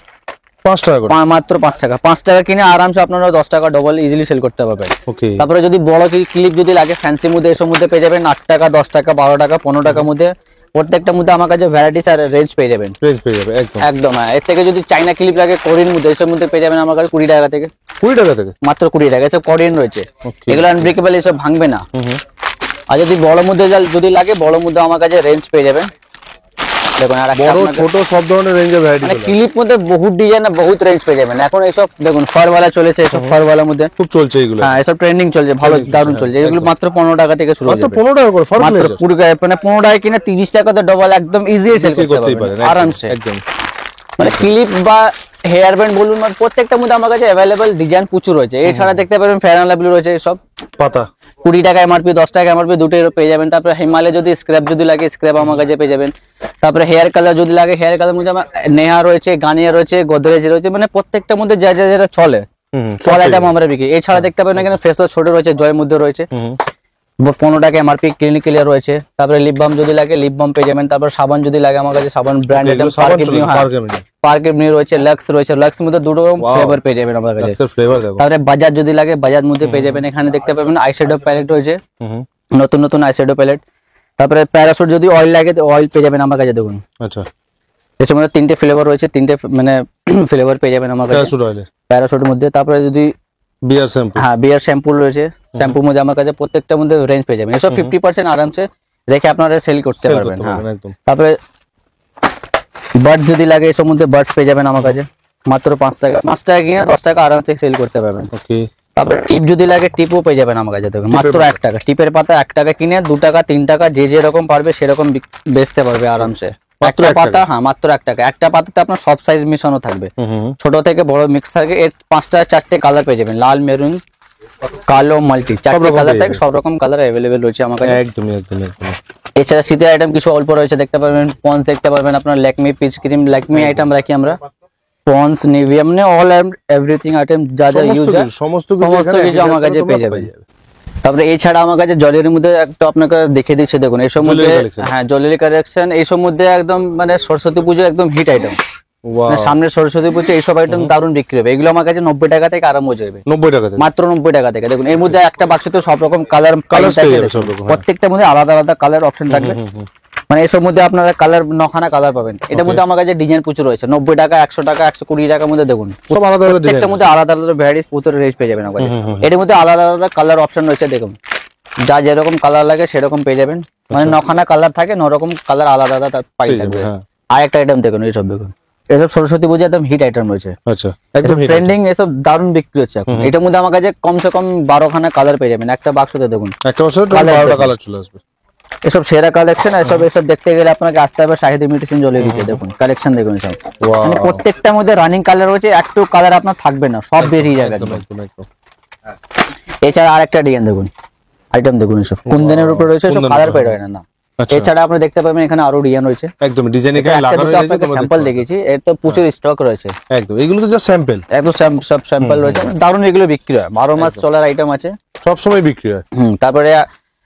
5 টাকা করে? মাত্র 5 টাকা। 5 টাকা কিনে আরামসে আপনারা 10 টাকা ডবল ইজিলি সেল করতে পারবেন। ওকে। তারপরে যদি বড় ক্লিপ যদি লাগে ফ্যান্সির মধ্যে, এসব মধ্যে পেয়ে যাবেন 8 টাকা 10 টাকা 12 টাকা 15 টাকার মধ্যে। প্রত্যেকটার মধ্যে আমার কাছে ভ্যারাইটিস আর রেঞ্জ পেয়ে যাবেন। রেঞ্জ পেয়ে যাবে একদম। একদম। হ্যাঁ, এর থেকে যদি চাইনা ক্লিপ লাগে কোরিয়ান মধ্যে, এসব মধ্যে পেয়ে যাবেন আমার কাছে 20 টাকা থেকে। 20 টাকা থেকে? মাত্র 20 টাকা। এসব কোরিয়ান রয়েছে, Okay. এগুলো আনব্রেকেবল, এসব ভাঙবে না। আর যদি বড় মধ্যে যদি লাগে, বড় মধ্যে আমার কাছে রেঞ্জ পেয়ে যাবেন। দেখুন আর একটা বড় আপনাকে- ছোট সব ধরনের রেঞ্জের ভ্যারাইটি মানে ক্লিপ মধ্যে বহুত ডিজাইন আর বহুত রেঞ্জ পেয়ে যাবেন। এখন এইসব দেখুন ফারওয়ালা চলেছে, এসব ফারওয়ালার মধ্যে খুব চলছে এগুলো। হ্যাঁ এসব ট্রেন্ডিং চলছে, ভালো Trending দারুণ চলছে, চলছে। এগুলো একদম। মাত্র 15 টাকা থেকে শুরু হয়ে মাত্র যাবে। 15 টাকা করে? ফার্স্ট মাত্র ক্লেচার পুরো মানে 15 টাকা কিনে 30 টাকাতে ডবল একদম ইজি সেল বিক্রি করতে করতেই পারবেন পারেন আরামসে। একদম। মানে ক্লিপ বা হেয়ার ব্যান্ড বলুন, মানে প্রত্যেকটার মধ্যে আমার কাছে অ্যাভেলেবল ডিজাইন প্রচুর রয়েছে। এছাড়া দেখতে পাবেন ফেয়ার লাভলি রয়েছে, সব পাতা 20 টাকা এমআরপি 10 টাকা এমআরপি দুটোই পেয়ে যাবেন। তারপরে হিমালয় যদি স্ক্র্যাপ যদি লাগে, স্ক্র্যাপ আমার কাছে পেয়ে যাবেন। তারপরে হেয়ার কালার যদি লাগে, হেয়ার কালার মধ্যে আমার নেহা রয়েছে, গানিয়া রয়েছে, গোদরেজ রয়েছে, মানে প্রত্যেকটার মধ্যে যা যা যেটা চলে সব আইটেম আমরা বিক্রি। এছাড়া দেখতে পাবেন এখানে ফেস ওয়াশ ছোট রয়েছে, জয়ের মধ্যে রয়েছে 15 টাকা এমআরপি ক্লিনিক ক্লিয়ার রয়েছে। তারপরে লিপ বাম যদি লাগে লিপ বাম পেয়ে যাবেন। তারপর সাবান যদি লাগে আমার কাছে সাবান ব্র্যান্ড আইটেম পার্কের নিউ রয়েছে, লাক্স রয়েছে, লাক্স মধ্যে দুটো ফ্লেভার পেয়ে যাবেন আমার কাছে। ফ্লেভার দেখো। তারপরে বাজাজ যদি লাগে বাজাজ মধ্যে পেয়ে যাবেন। এখানে দেখতে পাবেন আইশ্যাডো প্যালেট রয়েছে, নতুন নতুন আইশ্যাডো প্যালেট। তারপরে প্যারাশুট যদি অয়েল লাগে অয়েল পেয়ে যাবেন আমার কাছে। দেখুন আচ্ছা, এর মধ্যে 3টে ফ্লেভার রয়েছে, 3টে মানে ফ্লেভার পেয়ে যাবেন আমার কাছে প্যারাশুট অয়েলে, প্যারাশুটের মধ্যে। তারপরে যদি বিয়ার শ্যাম্পু, হ্যাঁ বিয়ার শ্যাম্পু রয়েছে, শ্যাম্পুর মধ্যে আমার কাছে প্রত্যেকটার মধ্যে রেঞ্জ পেয়ে যাবেন। এসব 50% আরামসে রেখে আপনারা সেল করতে পারবেন। হ্যাঁ, একদম। তারপরে বার্ডস যদি লাগে এসব মধ্যে বার্ডস পেয়ে যাবেন আমার কাছে মাত্র 5 টাকা। 5 টাকা কিনে 10 টাকা আরামসে সেল করতে পারবেন। ওকে। তারপরে টিপ যদি লাগে টিপও পেয়ে যাবেন আমার কাছে। দেখুন মাত্র 1 টাকা টিপের পাতা 1 টাকা কিনে 2 টাকা 3 টাকা যে যেরকম পারবে সেরকম বেচতে পারবে আরামসে। মাত্র একটা 1 পাতা, টাকা? হ্যাঁ মাত্র 1 টাকা। একটা পাতাতে আপনার সব সাইজ মিশানো থাকবে, ছোট থেকে বড় মিক্স থাকে। এর 5টা 4টে কালার পেয়ে যাবেন, লাল, মেরুন, কালো, মাল্টি, 4টে রকম কালার পেয়ে থাকে, যাবেন। সব রকম কালার অ্যাভেলেবেল রয়েছে আমার কাছে। একদমই একদমই একদমই। এছাড়া শীতের আইটেম কিছু অল্প রয়েছে দেখতে পারবেন। পন্স দেখতে পারবেন আপনার, Lakme peach cream, Lakme item রাখি আমরা, পন্স, নিভিয়া, মানে অল এভরিথিং আইটেম যা যা ইউজ হয় সমস্ত কিছু আমার কাছে পেয়ে যাবেন। তারপরে এছাড়া আমার কাছে জলের মধ্যে একটা আপনাকে দেখে দিচ্ছে, দেখুন এইসব মধ্যে, হ্যাঁ জলের কালেকশন এইসব মধ্যে একদম মানে সরস্বতী পুজো একদম হিট আইটেম। সামনে সরস্বতী পুজো এইসব আইটেম দারুণ বিক্রি হবে। এগুলো আমার কাছে 90 টাকা থেকে আরম্ভ হয়ে যাবে। 90 টাকা থেকে? মাত্র 90 টাকা থেকে। দেখুন এর মধ্যে একটা বাক্সে তো সব রকম কালার, পেয়ে যাবে সব রকম, হ্যাঁ। প্রত্যেকটার মধ্যে আলাদা আলাদা কালার অপশন থাকবে। মানে এসব মধ্যে আপনারা কালার নখানা কালার পাবেন। এটার মধ্যে আমার কাছে ডিজাইন প্রচুর রয়েছে, 90 টাকা, 100 টাকা, 120 টাকার মধ্যে দেখুন সব আলাদা আলাদা প্রত্যেকটার ডিজাইন। মধ্যে আলাদা আলাদা ভ্যারাইটিস প্রচুর রেঞ্জ পেয়ে যাবেন আমার কাছে। এটার মধ্যে আলাদা আলাদা কালার অপশন রয়েছে দেখুন, যা যেরকম কালার লাগে সেরকম পেয়ে যাবেন। মানে নখানা কালার থাকে, 9 রকম কালার আলাদা আলাদা পাই থাকবে। হ্যাঁ। আর একটা আইটেম দেখুন, এইসব দেখুন, এসব সরস্বতী পূজা একদম হিট আইটেম রয়েছে, আচ্ছা একদম hit ট্রেন্ডিং, এসব দারুণ বিক্রি হচ্ছে এখন। এটার মধ্যে আমার কাছে কমসে কম 12খানা কালার পেয়ে যাবেন একটা বাক্সতে দেখুন। একটা বছর Colour 12টা দেখুন। কালার চলে আসবে। এসব সেরা কালেকশন, এসব দেখতে গেলে আপনাকে আসতে হবে শাহিদ মেডিসিন জ্বলে দিতে। দেখুন কালেকশন দেখুন সব, Wow. মানে প্রত্যেকটার মধ্যে রানিং কালার রয়েছে, একটু কালার আপনার থাকবে না, সব বেরিয়ে যাবে একদম একদম। একদম। এছাড়া আরেকটা ডিজাইন দেখুন, আইটেম দেখুন, এসব কুন্দনের উপরে রয়েছে, সব কুন্দনের কালার উপরে। পেয়ে হয় না। আচ্ছা এছাড়া আপনি দেখতে পাবেন এখানে আরো ডিজাইন রয়েছে, একদম ডিজাইন এখানে একটা লাগানো দুটো রয়েছে, আপনাকে তোমরা স্যাম্পল দেখতে দেখিয়েছি, এর তো প্রচুর স্টক রয়েছে, পারো। একদম এগুলো তো জাস্ট স্যাম্পল, একদম সব স্যাম্পল রয়েছে, দারুণ এগুলো বিক্রি হয়, 12 মাস চলার আইটেম আছে। সব সময় বিক্রি হয়। তারপরে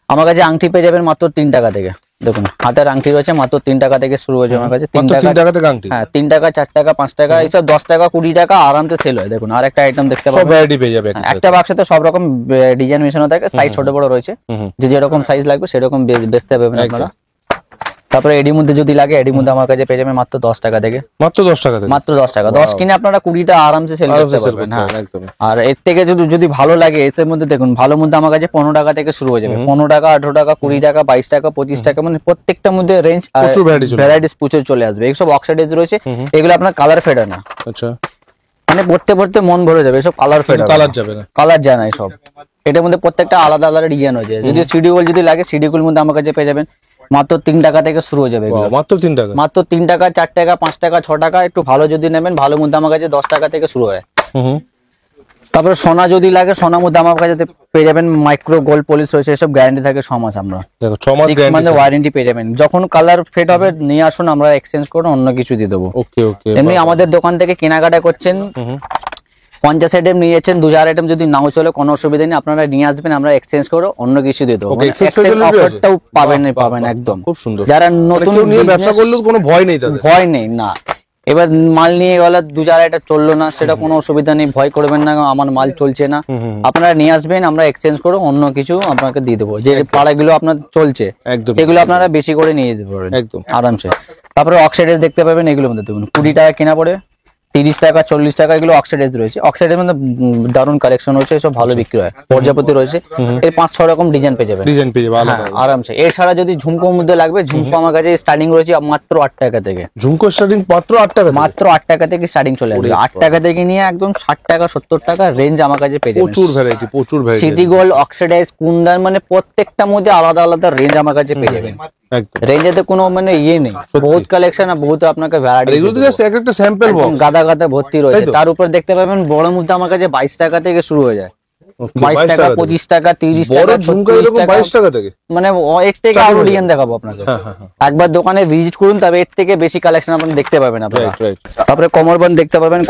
আমার কাছে আংটি পেয়ে যাবেন মাত্র 3 টাকা থেকে। দেখুন হাতের আংটি রয়েছে মাত্র 3 টাকা থেকে শুরু হয়েছে আমার কাছে, 3 মাত্র 3 টাকা, টাকা থেকে আংটি, হ্যাঁ 3 টাকা, 4 টাকা, 5 টাকা, এইসব 10 টাকা, 20 টাকা আরামসে সেল হয়। দেখুন আর একটা আইটেম দেখতে সব পাবেন, ভ্যারাইটি পেয়ে যাবে একসাথে। একটা বাক্সতে সব রকম ডিজাইন মেশানো থাকে, সাইজ ছোট বড় রয়েছে, যে যেরকম সাইজ লাগবে সেরকম বেচতে পারবেন আপনারা। তারপরে এডির মধ্যে যদি লাগে, এডির মধ্যে আমার কাছে পেয়ে যাবেন মাত্র 10 টাকা থেকে, মাত্র 10 টাকা থেকে মাত্র 10 টাকা। 10 কিনে আপনারা 20টা আরামসে সেল করতে আরামসে sell পারবেন। করতে হ্যাঁ, পারবেন, একদম। আর এর থেকে যদি ভালো লাগে, এর মধ্যে দেখুন ভালো মধ্যে আমার কাছে 15 টাকা থেকে শুরু হয়ে যাবে, 15 টাকা, 18 টাকা, 20 টাকা, 22 টাকা, 25 টাকা, মানে প্রত্যেকটার মধ্যে রেঞ্জ প্রচুর variety চলে ভ্যারাইটিস প্রচুর চলে আসবে। এইসব অক্সাইডাইজ রয়েছে, এগুলো আপনার কালার ফেড হয় না, আচ্ছা মানে পড়তে পড়তে মন ভরে যাবে, এসব কালার ফেড হয়, কালার যাবে না। কালার যায় না এসব। এটার মধ্যে প্রত্যেকটা আলাদা আলাদা ডিজাইন হয়েছে। যদি সিডিগুল যদি লাগে, সিডিগুল মধ্যে আমার কাছে পেয়ে যাবেন মাত্র 3 টাকা থেকে শুরু হয়ে যাবে এগুলো। Wow, মাত্র 3 টাকা। মাত্র 3 টাকা, 4 টাকা, 5 টাকা, 6 টাকা, একটু ভালো যদি নেবেন, ভালো মধ্যে আমার কাছে 10 টাকা থেকে শুরু হয়। হুম তারপরে সোনা যদি লাগে, সোনার মধ্যে আমার কাছে পেয়ে যাবেন মাইক্রো গোল্ড পলিশ রয়েছে, এসব গ্যারান্টি থাকে 6 মাস। আমরা দেখো 6 মাস 6 গ্যারান্টি। মাসের ওয়ারেন্টি পেয়ে যাবেন। যখন কালার ফেড হবে নিয়ে আসুন, আমরা এক্সচেঞ্জ করে অন্য কিছু দিয়ে দেবো। ওকে ওকে। এমনি আমাদের দোকান থেকে কেনাকাটা করছেন, 50 আইটেম নিয়েছেন, 2000 আইটেম যদি নাও চলে কোনো অসুবিধা নেই, আপনারা নিয়ে আসবেন, আমরা এক্সচেঞ্জ করে অন্য কিছু দিয়ে দেবো। Okay, exchange facility আছে? অফারটাও পাবেন একদম। খুব সুন্দর। যারা মানে নতুন কেউ নিয়ে ব্যবসা business- করলেও কোনো ভয় নেই তাদের। ভয় নেই না। এবার মাল নিয়ে গেলে 2000 এটা চললো না, সেটা কোনো অসুবিধা নেই, ভয় করবেন না আমার মাল চলছে না, আপনারা নিয়ে আসবেন, আমরা এক্সচেঞ্জ করে অন্য কিছু আপনাকে দিয়ে দেবো। যে পাড়াগুলো আপনার চলছে একদম সেগুলো আপনারা বেশি করে নিয়ে যেতে পারবেন একদম। আরামসে। তারপরে অক্সাইডাইজ দেখতে পাবেন, এগুলোর মধ্যে দেখুন 20 টাকা কেনা পড়ে 30 টাকা, 40 টাকা, এগুলো অক্সাইডাইজ রয়েছে। অক্সাইডের মধ্যে দারুণ কালেকশন রয়েছে, সব ভালো বিক্রি হয়। প্রজাপতি রয়েছে, এর 5-6 রকম ডিজাইন পেয়ে যাবেন ডিজাইন পেয়ে যাবে আলাদা হ্যাঁ, আলাদা। আরামসে। এছাড়া যদি ঝুমকোর মধ্যে লাগবে, ঝুমকো আমার কাছে স্টার্টিং রয়েছে মাত্র 8 টাকা থেকে, ঝুমকো স্টার্টিং মাত্র 8 টাকা থেকে? মাত্র 8 টাকা থেকে স্টার্টিং চলে আসবে। 8 টাকা থেকে নিয়ে একদম 60 টাকা, 70 টাকা রেঞ্জ আমার কাছে পেয়ে যাবেন। প্রচুর ভ্যারাইটি, প্রচুর ভ্যারাইটি। সিটি গোল্ড, অক্সিডাইজ, কুন্দান, মানে প্রত্যেকটার মধ্যে আলাদা আলাদা রেঞ্জ আমার কাছে পেয়ে যাবেন। একদম। রেঞ্জেতে কোনো মানে ইয়ে নেই, বহুত কালেকশন আর বহুত আপনাকে আর ভ্যারাইটি, এগুলো তো জাস্ট একটা স্যাম্পল বক্স। গাদা গাদা ভর্তি রয়েছে। তাই তো? তার উপর দেখতে পাবেন বড় মধ্যে আমার কাছে 22 টাকা থেকে শুরু হয়ে যায়, 22 টাকা, 25 টাকা, 30 বড় টাকা, ঝুমকো 36 এরকম টাকা, 22 টাকা থেকে? মানে এর থেকে আরো ডিজাইন দেখাবো আপনাকে। হ্যাঁ হ্যাঁ হ্যাঁ। একবার দোকানে ভিজিট করুন, তবে এর থেকে বেশি কালেকশন আপনি দেখতে পাবেন আপনারা। Right right. তারপরে কোমরবন্ধ দেখতে পাবেন,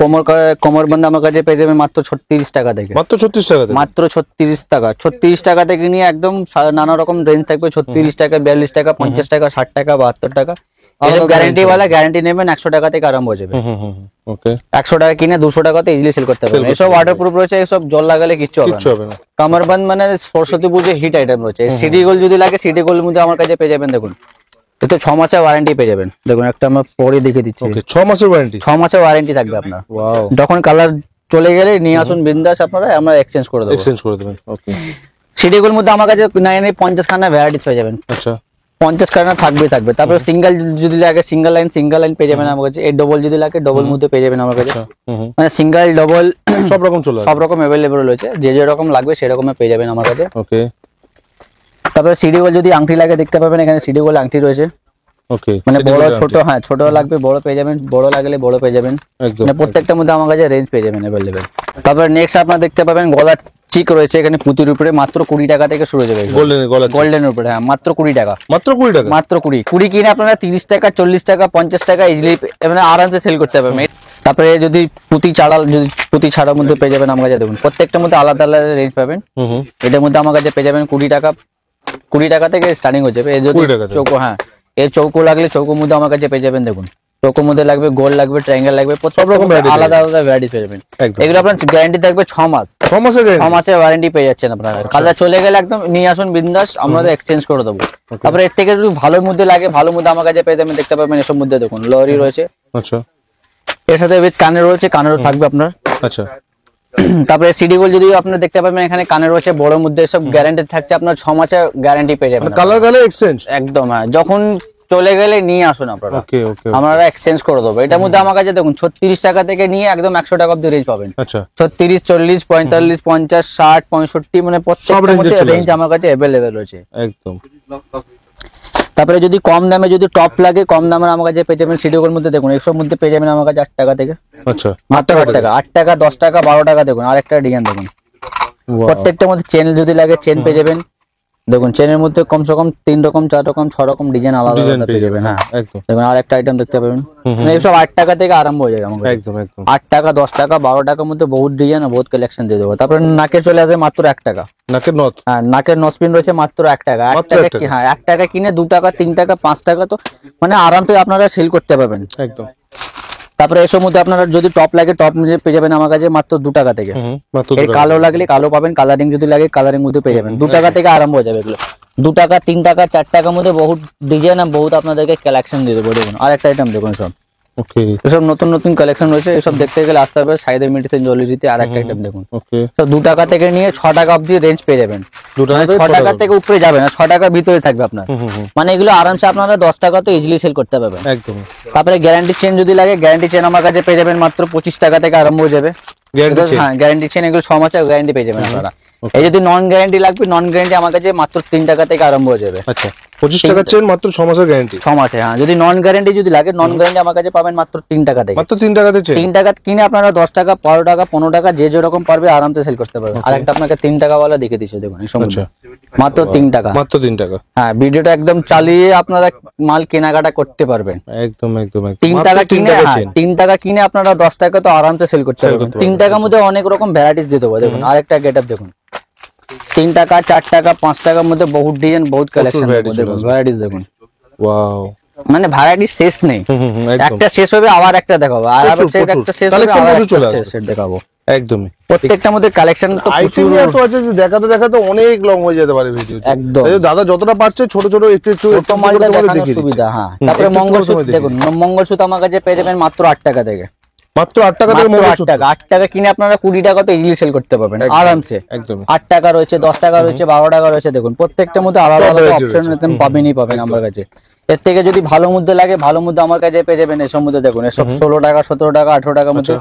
কোমরবন্ধ আমার কাছে পেয়ে যাবেন মাত্র 36 টাকা থেকে, মাত্র 36 টাকা থেকে? মাত্র 36 টাকা। 36 টাকা থেকে নিয়ে একদম নানা রকম রেঞ্জ থাকবে, 36 টাকা, 42 টাকা, 50 টাকা, 60 টাকা, 72 টাকা। আলাদা গ্যারান্টি range ওয়ালা গ্যারান্টি নেবেন, 100 টাকা থেকে আরম্ভ হয়ে যাবে। ওকে। 100 টাকা কিনে 200 টাকাতে ইজিলি সেল করতে পারবেন। করতে এসব ওয়াটারপ্রুফ রয়েছে, এসব জল লাগালে কিচ্ছু হবে কিচ্ছু না। হবে না। কামারবান্ধ মানে সরস্বতী পুজো হিট আইটেম রয়েছে। সিটি গোল্ড যদি লাগে, সিটি গোল্ড মধ্যে আমার কাছে পেয়ে যাবেন। দেখুন এতে 6 মাসের ওয়ারেন্টি পেয়ে যাবেন। দেখুন একটা আমরা পরে দেখে দিচ্ছি, ওকে 6 মাসের ওয়ারেন্টি। 6 মাসের ওয়ারেন্টি থাকবে আপনার। ওয়াও। যখন কালার চলে গেলে নিয়ে আসুন বিন্দাস, আপনারা আমরা এক্সচেঞ্জ করে দেবো। এক্সচেঞ্জ করে দেবেন। ওকে। সিটি গোল্ড মধ্যে আমার কাছে 50 খানা ভ্যারাইটিস পেয়ে যাবেন, আচ্ছা 50 খানা থাকবে। তারপরে সিঙ্গেল যদি লাগে, সিঙ্গেল লাইন পেয়ে যাবেন আমার কাছে। এর ডবল যদি লাগে, ডবল মধ্যে পেয়ে যাবেন আমার কাছে। মানে সিঙ্গেল, ডবল সব রকম চলে আসবে। সব রকম অ্যাভেলেবল রয়েছে, যে যেরকম লাগবে সেরকমই পেয়ে যাবেন আমার কাছে। ওকে তারপরে সিডি গোল যদি আংটি লাগে দেখতে পাবেন, এখানে সিডি গোল আংটি রয়েছে, ওকে। মানে বড় ছোট, হ্যাঁ ছোট লাগবে বড় পেয়ে যাবেন, বড় লাগলে বড় পেয়ে যাবেন। একদম। মানে প্রত্যেকটার মধ্যে আমার কাছে রেঞ্জ পেয়ে যাবেন অ্যাভেলেবেল। তারপরে নেক্সট আপনারা দেখতে পাবেন গলার চিক রয়েছে, এখানে পুঁতির উপরে মাত্র 20 টাকা থেকে শুরু হয়ে যাবে। গোল্ডেন গলা। গোল্ডেনের উপরে হ্যাঁ, মাত্র 20 টাকা, মাত্র 20 টাকা? মাত্র 20 কিনে আপনারা 30 টাকা, 40 টাকা, 50 টাকা ইজিলি মানে আরামসে সেল করতে পারবেন। তারপরে যদি পুঁতি ছাড়ার মধ্যে পেয়ে যাবেন আমার কাছে। দেখুন প্রত্যেকটার মধ্যে আলাদা আলাদা রেঞ্জ পাবেন। এটার মধ্যে আমার কাছে পেয়ে যাবেন 20 টাকা থেকে স্টার্টিং হয়ে যাবে। এই যদি 20 টাকা থেকে? চৌকো, হ্যাঁ এই চৌকো লাগলে চৌকোর মধ্যে আমার কাছে পেয়ে যাবেন। দেখুন চোখোর মধ্যে লাগবে, গোল লাগবে, ট্রায়াঙ্গেল লাগবে, সব রকম variety আলাদা আলাদা ভ্যারাইটি পেয়ে যাবেন। একদম এগুলো আপনার গ্যারান্টি থাকবে 6 মাস, 6 মাসের 6 গ্যারান্টি। মাসের ওয়ারেন্টি পেয়ে যাচ্ছেন আপনারা। কালার চলে গেলে একদম নিয়ে আসুন বিন্দাস, আমরা এক্সচেঞ্জ করে দেবো। তারপরে এর থেকে যদি ভালোর মধ্যে লাগে, ভালো মধ্যে আমার কাছে পেয়ে যাবেন, দেখতে পাবেন এসব মধ্যে দেখুন লরি রয়েছে, আচ্ছা এর সাথে উইথ কানের রয়েছে, কানেরও থাকবে আপনার। আচ্ছা তারপরে সিডি গোল যদি আপনার দেখতে পাবেন এখানে কানের রয়েছে বড় মধ্যে, সব গ্যারান্টি থাকছে আপনার 6 মাসের গ্যারান্টি পেয়ে যাবেন। কালার গেলে এক্সচেঞ্জ। একদম হ্যাঁ, যখন চলে গেলে নিয়ে আসুন আপনারা, ওকে ওকে আমরা এক্সচেঞ্জ করে দেবো। এটার মধ্যে আমার কাছে দেখুন 36 টাকা থেকে নিয়ে একদম 100 টাকা অব্দি রেঞ্জ পাবেন। আচ্ছা 36, 40, 45, 50, 60, 65 মানে প্রত্যেকটা range এ মধ্যে চলে রেঞ্জ আসবে। আমার কাছে অ্যাভেলেবেল রয়েছে। একদম তারপরে যদি কম দামে যদি টপ লাগে, কম দামের আমার কাছে পেয়ে যাবেন সিডিওর মধ্যে দেখুন, এসব মধ্যে পেয়ে যাবেন আমার কাছে 8 টাকা থেকে, আচ্ছা মাত্র 8 টাকা, 8 টাকা, 10 টাকা, 12 টাকা দেখুন। আর একটা ডিজাইন দেখুন, Wow. প্রত্যেকটার মধ্যে চেন যদি লাগে চেন পেয়ে যাবেন। দেখুন চেনের মধ্যে কমসে কম 3 রকম, 4 রকম, 6 রকম ডিজাইন আলাদা ডিজাইন আলাদা পেয়ে যাবেন। হ্যাঁ একদম দেখুন আর একটা আইটেম দেখতে পাবেন, মানে এইসব 8 টাকা থেকে আরম্ভ হয়ে যায় আমার কাছে। একদম একদম 8 টাকা, 10 টাকা, 12 টাকার মধ্যে বহুত ডিজাইন আর বহুত কালেকশন দিয়ে দেবো। তারপরে নাকে চলে আসে মাত্র 1 টাকা। নাকের নথ। হ্যাঁ নাকের নসপিন রয়েছে মাত্র 1 টাকা। 1 মাত্র টাকা 1 টাকা। হ্যাঁ 1 টাকা কিনে 2 টাকা, 3 টাকা, 5 টাকা তো মানে আরামসে আপনারা সেল করতে পারবেন। একদম তারপরে এসব মধ্যে আপনারা যদি টপ লাগে, টপ পেয়ে যাবেন আমার কাছে মাত্র 2 টাকা থেকে। মাত্র এর কালো লাগলে কালো পাবেন, কালারিং যদি লাগে কালারিং মধ্যে পেয়ে যাবেন। 2 টাকা থেকে আরম্ভ হয়ে যাবে এগুলো। 2 টাকা, 3 টাকা, 4 টাকার মধ্যে বহুত ডিজাইন আর বহুত আপনাদেরকে কালেকশন দিয়ে দেবো। দেখুন আর একটা আইটেম দেখুন, সব ওকে এসব নতুন নতুন কালেকশন রয়েছে, এসব দেখতে গেলে আসতে হবে সাইদের মেডিসিন জুয়েলারিতে। আর একটা আইটেম দেখুন, ওকে তো 2 টাকা থেকে নিয়ে 6 টাকা অব্দি রেঞ্জ পেয়ে যাবেন। 2 টাকা মানে থেকে 6 টাকা থেকে উপরে যাবে না, 6 টাকার ভিতরে থাকবে আপনার। হুম। মানে এগুলো আরামসে আপনারা 10 টাকা তো ইজিলি সেল করতে পারবেন। একদম তারপরে গ্যারান্টি চেন যদি লাগে, গ্যারান্টি চেন আমার কাছে পেয়ে যাবেন মাত্র 25 টাকা থেকে আরম্ভ হয়ে যাবে। Guarantee chain. হ্যাঁ গ্যারান্টি চেন এগুলো 6 মাসের গ্যারান্টি পেয়ে যাবেন আপনারা। Okay. এই যদি নন গ্যারান্টি লাগবে, নন গ্যারান্টি আমার কাছে মাত্র 3 টাকা থেকে আরম্ভ হয়ে যাবে। আচ্ছা 25 টাকার চেন মাত্র 6 মাসের গ্যারান্টি। 6 মাসে হ্যাঁ। যদি নন গ্যারান্টি যদি লাগে, নন গ্যারান্টি আমার কাছে পাবেন মাত্র 3 টাকা থেকে। মাত্র 3 টাকাতে চেন। 3 টাকা কিনে আপনারা 10 টাকা, 12 টাকা, 15 টাকা যে যেরকম পারবে আরামসে সেল করতে পারবেন। আর একটা আপনাকে 3 টাকা ওয়ালা দেখে দিচ্ছে দেখুন, এই সময় আচ্ছা। মাত্র 3 টাকা। মাত্র 3 টাকা। হ্যাঁ ভিডিওটা একদম চালিয়ে আপনারা মাল কেনাকাটা করতে পারবেন। একদম একদম 3 মাত্র টাকা 3 কিনে, টাকার হ্যাঁ, চেন। 3 টাকা কিনে আপনারা 10 টাকা তো আরামসে সেল করতে Sell পারবেন। করতে 3 পারবেন। টাকার মধ্যে অনেক রকম ভ্যারাইটিস দিয়ে দেবো। দেখুন আরেকটা গেটআপ দেখুন, 3 টাকা, 4 টাকা, 5 টাকার মধ্যে বহুত ডিজাইন, বহুত কালেকশন variety চলে দেখুন, আসবে। ভ্যারাইটিস দেখুন, ওয়াও মানে ভ্যারাইটিস শেষ নেই। একদম একটা শেষ হবে আবার একটা দেখাবো, আর আবার প্রচুর, প্রচুর। একটা শেষ হবে Collection আবার প্রচুর চলে একটা আসবে। সেট দেখাবো। একদমই। প্রত্যেকটার মধ্যে কালেকশন তো আইটেম প্রচুর। এত আছে যে দেখাতে দেখাতে অনেক লং হয়ে যেতে পারে ভিডিও। একদম। তাই দাদা যতটা পারছে ছোট ছোট একটু একটু ছোট একটু করে মালটা তোমাদের দেখানোর দেখিয়ে দিচ্ছি। সুবিধা। হ্যাঁ হুম, তারপরে একটু একটু করে মঙ্গলসূত্র তোমাদের দেখুন, মঙ্গলসূত্র আমার কাছে পেয়ে যাবেন মাত্র 8 টাকা থেকে। মাত্র 8 টাকা থেকে মাত্র 8 মঙ্গলসূত্র। টাকা। 8 টাকা কিনে আপনারা 20 টাকা তো ইজিলি সেল করতে পারবেন একদম, আরামসে। একদমই। 8 টাকা রয়েছে, 10 টাকা রয়েছে, 12 টাকা রয়েছে। দেখুন প্রত্যেকটার মধ্যে আলাদা সব আলাদা variety অপশন রয়েছে। পাবেনই পাবেন আমার কাছে। এর থেকে যদি ভালো মধ্যে লাগে, ভালো মধ্যে আমার কাছে পেয়ে যাবেন। এসব মধ্যে দেখুন, এসব 16 টাকা, 17 টাকা, 18 টাকার মধ্যে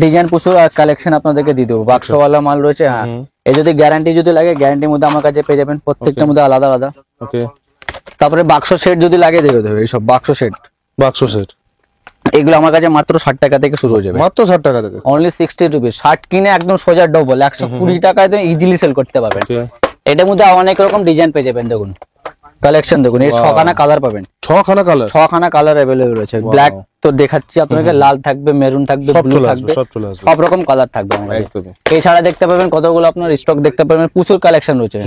ডিজাইন প্রচুর আর কালেকশন আপনাদেরকে দিয়ে দেবো। বাক্সওয়ালা মাল রয়েছে। হ্যাঁ এই যদি গ্যারান্টি যদি লাগে, গ্যারান্টির মধ্যে আমার কাছে পেয়ে যাবেন, প্রত্যেকটার মধ্যে আলাদা আলাদা। ওকে তারপরে বাক্স সেট যদি লাগে দেখে দেবে, এইসব বাক্স সেট বাক্স সেট এগুলো আমার কাছে মাত্র 60 টাকা থেকে শুরু হয়ে যাবে। মাত্র 60 টাকা থেকে। Only 60 rupees. 60 কিনে একদম সোজা ডবল 120 টাকায় তো ইজিলি সেল করতে পারবেন। ওকে এটার মধ্যে অনেক রকম ডিজাইন পেয়ে যাবেন। দেখুন কালেকশন দেখুন, এই Wow. 6খানা কালার পাবেন। 6খানা কালার 6খানা কালার অ্যাভেলেবল রয়েছে। Wow. ব্ল্যাক তো দেখাচ্ছি আপনাকে, লাল থাকবে, মেরুন থাকবে, সব ব্লু চলে আসবে, থাকবে, সব চলে আসবে। সব রকম কালার থাকবে আমার কাছে। একদমই। এছাড়া দেখতে পাবেন কতগুলো আপনার স্টক দেখতে পাবেন, প্রচুর কালেকশন রয়েছে।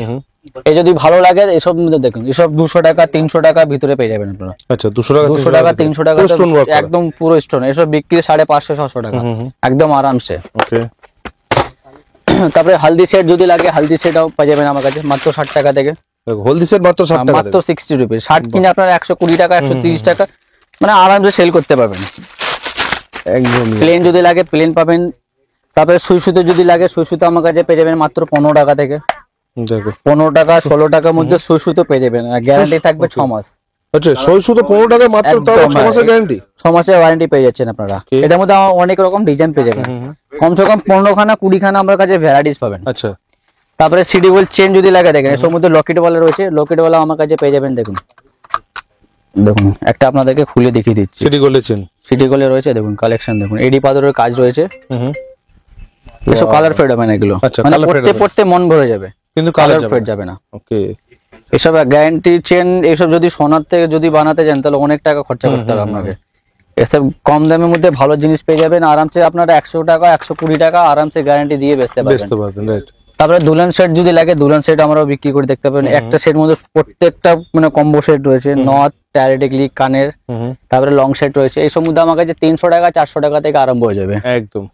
এই যদি ভালো লাগে এসব মধ্যে দেখুন, এসব 200 টাকা 300 টাকা ভিতরে পেয়ে যাবেন আপনারা। আচ্ছা 200 টাকা 200 টাকা 300 টাকা পুরো stone work করা। একদম পুরো স্টোন। এসব বিক্রি 550 600 টাকা একদম আরামসে। ওকে তারপরে হালদি সেট যদি লাগে, হালদি সেটও পেয়ে যাবেন আমার কাছে মাত্র 60 টাকা থেকে। দেখো হলদি সেট মাত্র 60 টাকা মাত্র থেকে। 60 রুপিস। 60 কিনে আপনারা 120 টাকা 130 টাকা মানে আরামসে সেল করতে পারবেন। একদমই। প্লেন যদি লাগে প্লেন পাবেন। তারপরে সুই সুতো যদি লাগে, সুই সুতো আমার কাছে পেয়ে যাবেন মাত্র 15 টাকা থেকে। দেখো 15 টাকা 16 টাকার মধ্যে সুই সুতো পেয়ে যাবেন। আর গ্যারান্টি থাকবে 6 মাস। আচ্ছা 600 তো 15 টাকা মাত্র, তাও একদম, 6 মাসের গ্যারান্টি। 6 মাসের ওয়ারেন্টি পেয়ে যাচ্ছেন আপনারা। Okay. এটার মধ্যে অনেক রকম ডিজাইন পেয়ে যাবেন। কমসে কম 15খানা 20খানা আমার কাছে ভ্যারাইটিস পাবেন। আচ্ছা তারপরে সিডি গোল চেন যদি লাগে দেখেন, এর মধ্যে লকেট ওয়ালা রয়েছে, লকেট ওয়ালা আমার কাছে পেয়ে যাবেন। দেখুন দেখুন একটা আপনাদেরকে খুলে দেখিয়ে দিচ্ছি। সিটি গোল্ডের চেন। সিটি গোলে রয়েছে দেখুন কালেকশন দেখুন, এডি পাথরের কাজ রয়েছে। এসব কালার ফেড হবে না এগুলো, আচ্ছা, মানে colour fade পড়তে হবে। পড়তে মন ভরে যাবে, কিন্তু কালার কালার ফেড যাবে না। ওকে এসব গ্যারান্টি চেন এসব যদি সোনার থেকে যদি বানাতে যান তাহলে অনেক টাকা খরচা করতে হবে আপনাকে। এসব কম দামের মধ্যে ভালো জিনিস পেয়ে যাবেন আরামসে। আপনারা 100 টাকা 120 টাকা আরামসে গ্যারান্টি দিয়ে বেচতে পারবেন। বেচতে পারবেন, রাইট। তারপরে দুলন সেট যদি লাগে, দুলন সেট আমরাও বিক্রি করে দেখতে পাবেন। একটা সেট মধ্যে প্রত্যেকটা মানে কম্বো সেট রয়েছে, নথ ট্যারেটে ক্লিক কানের, তারপরে লং সেট রয়েছে। এই সব মধ্যে আমার কাছে 300 টাকা 400 টাকা থেকে আরম্ভ হয়ে যাবে। একদম।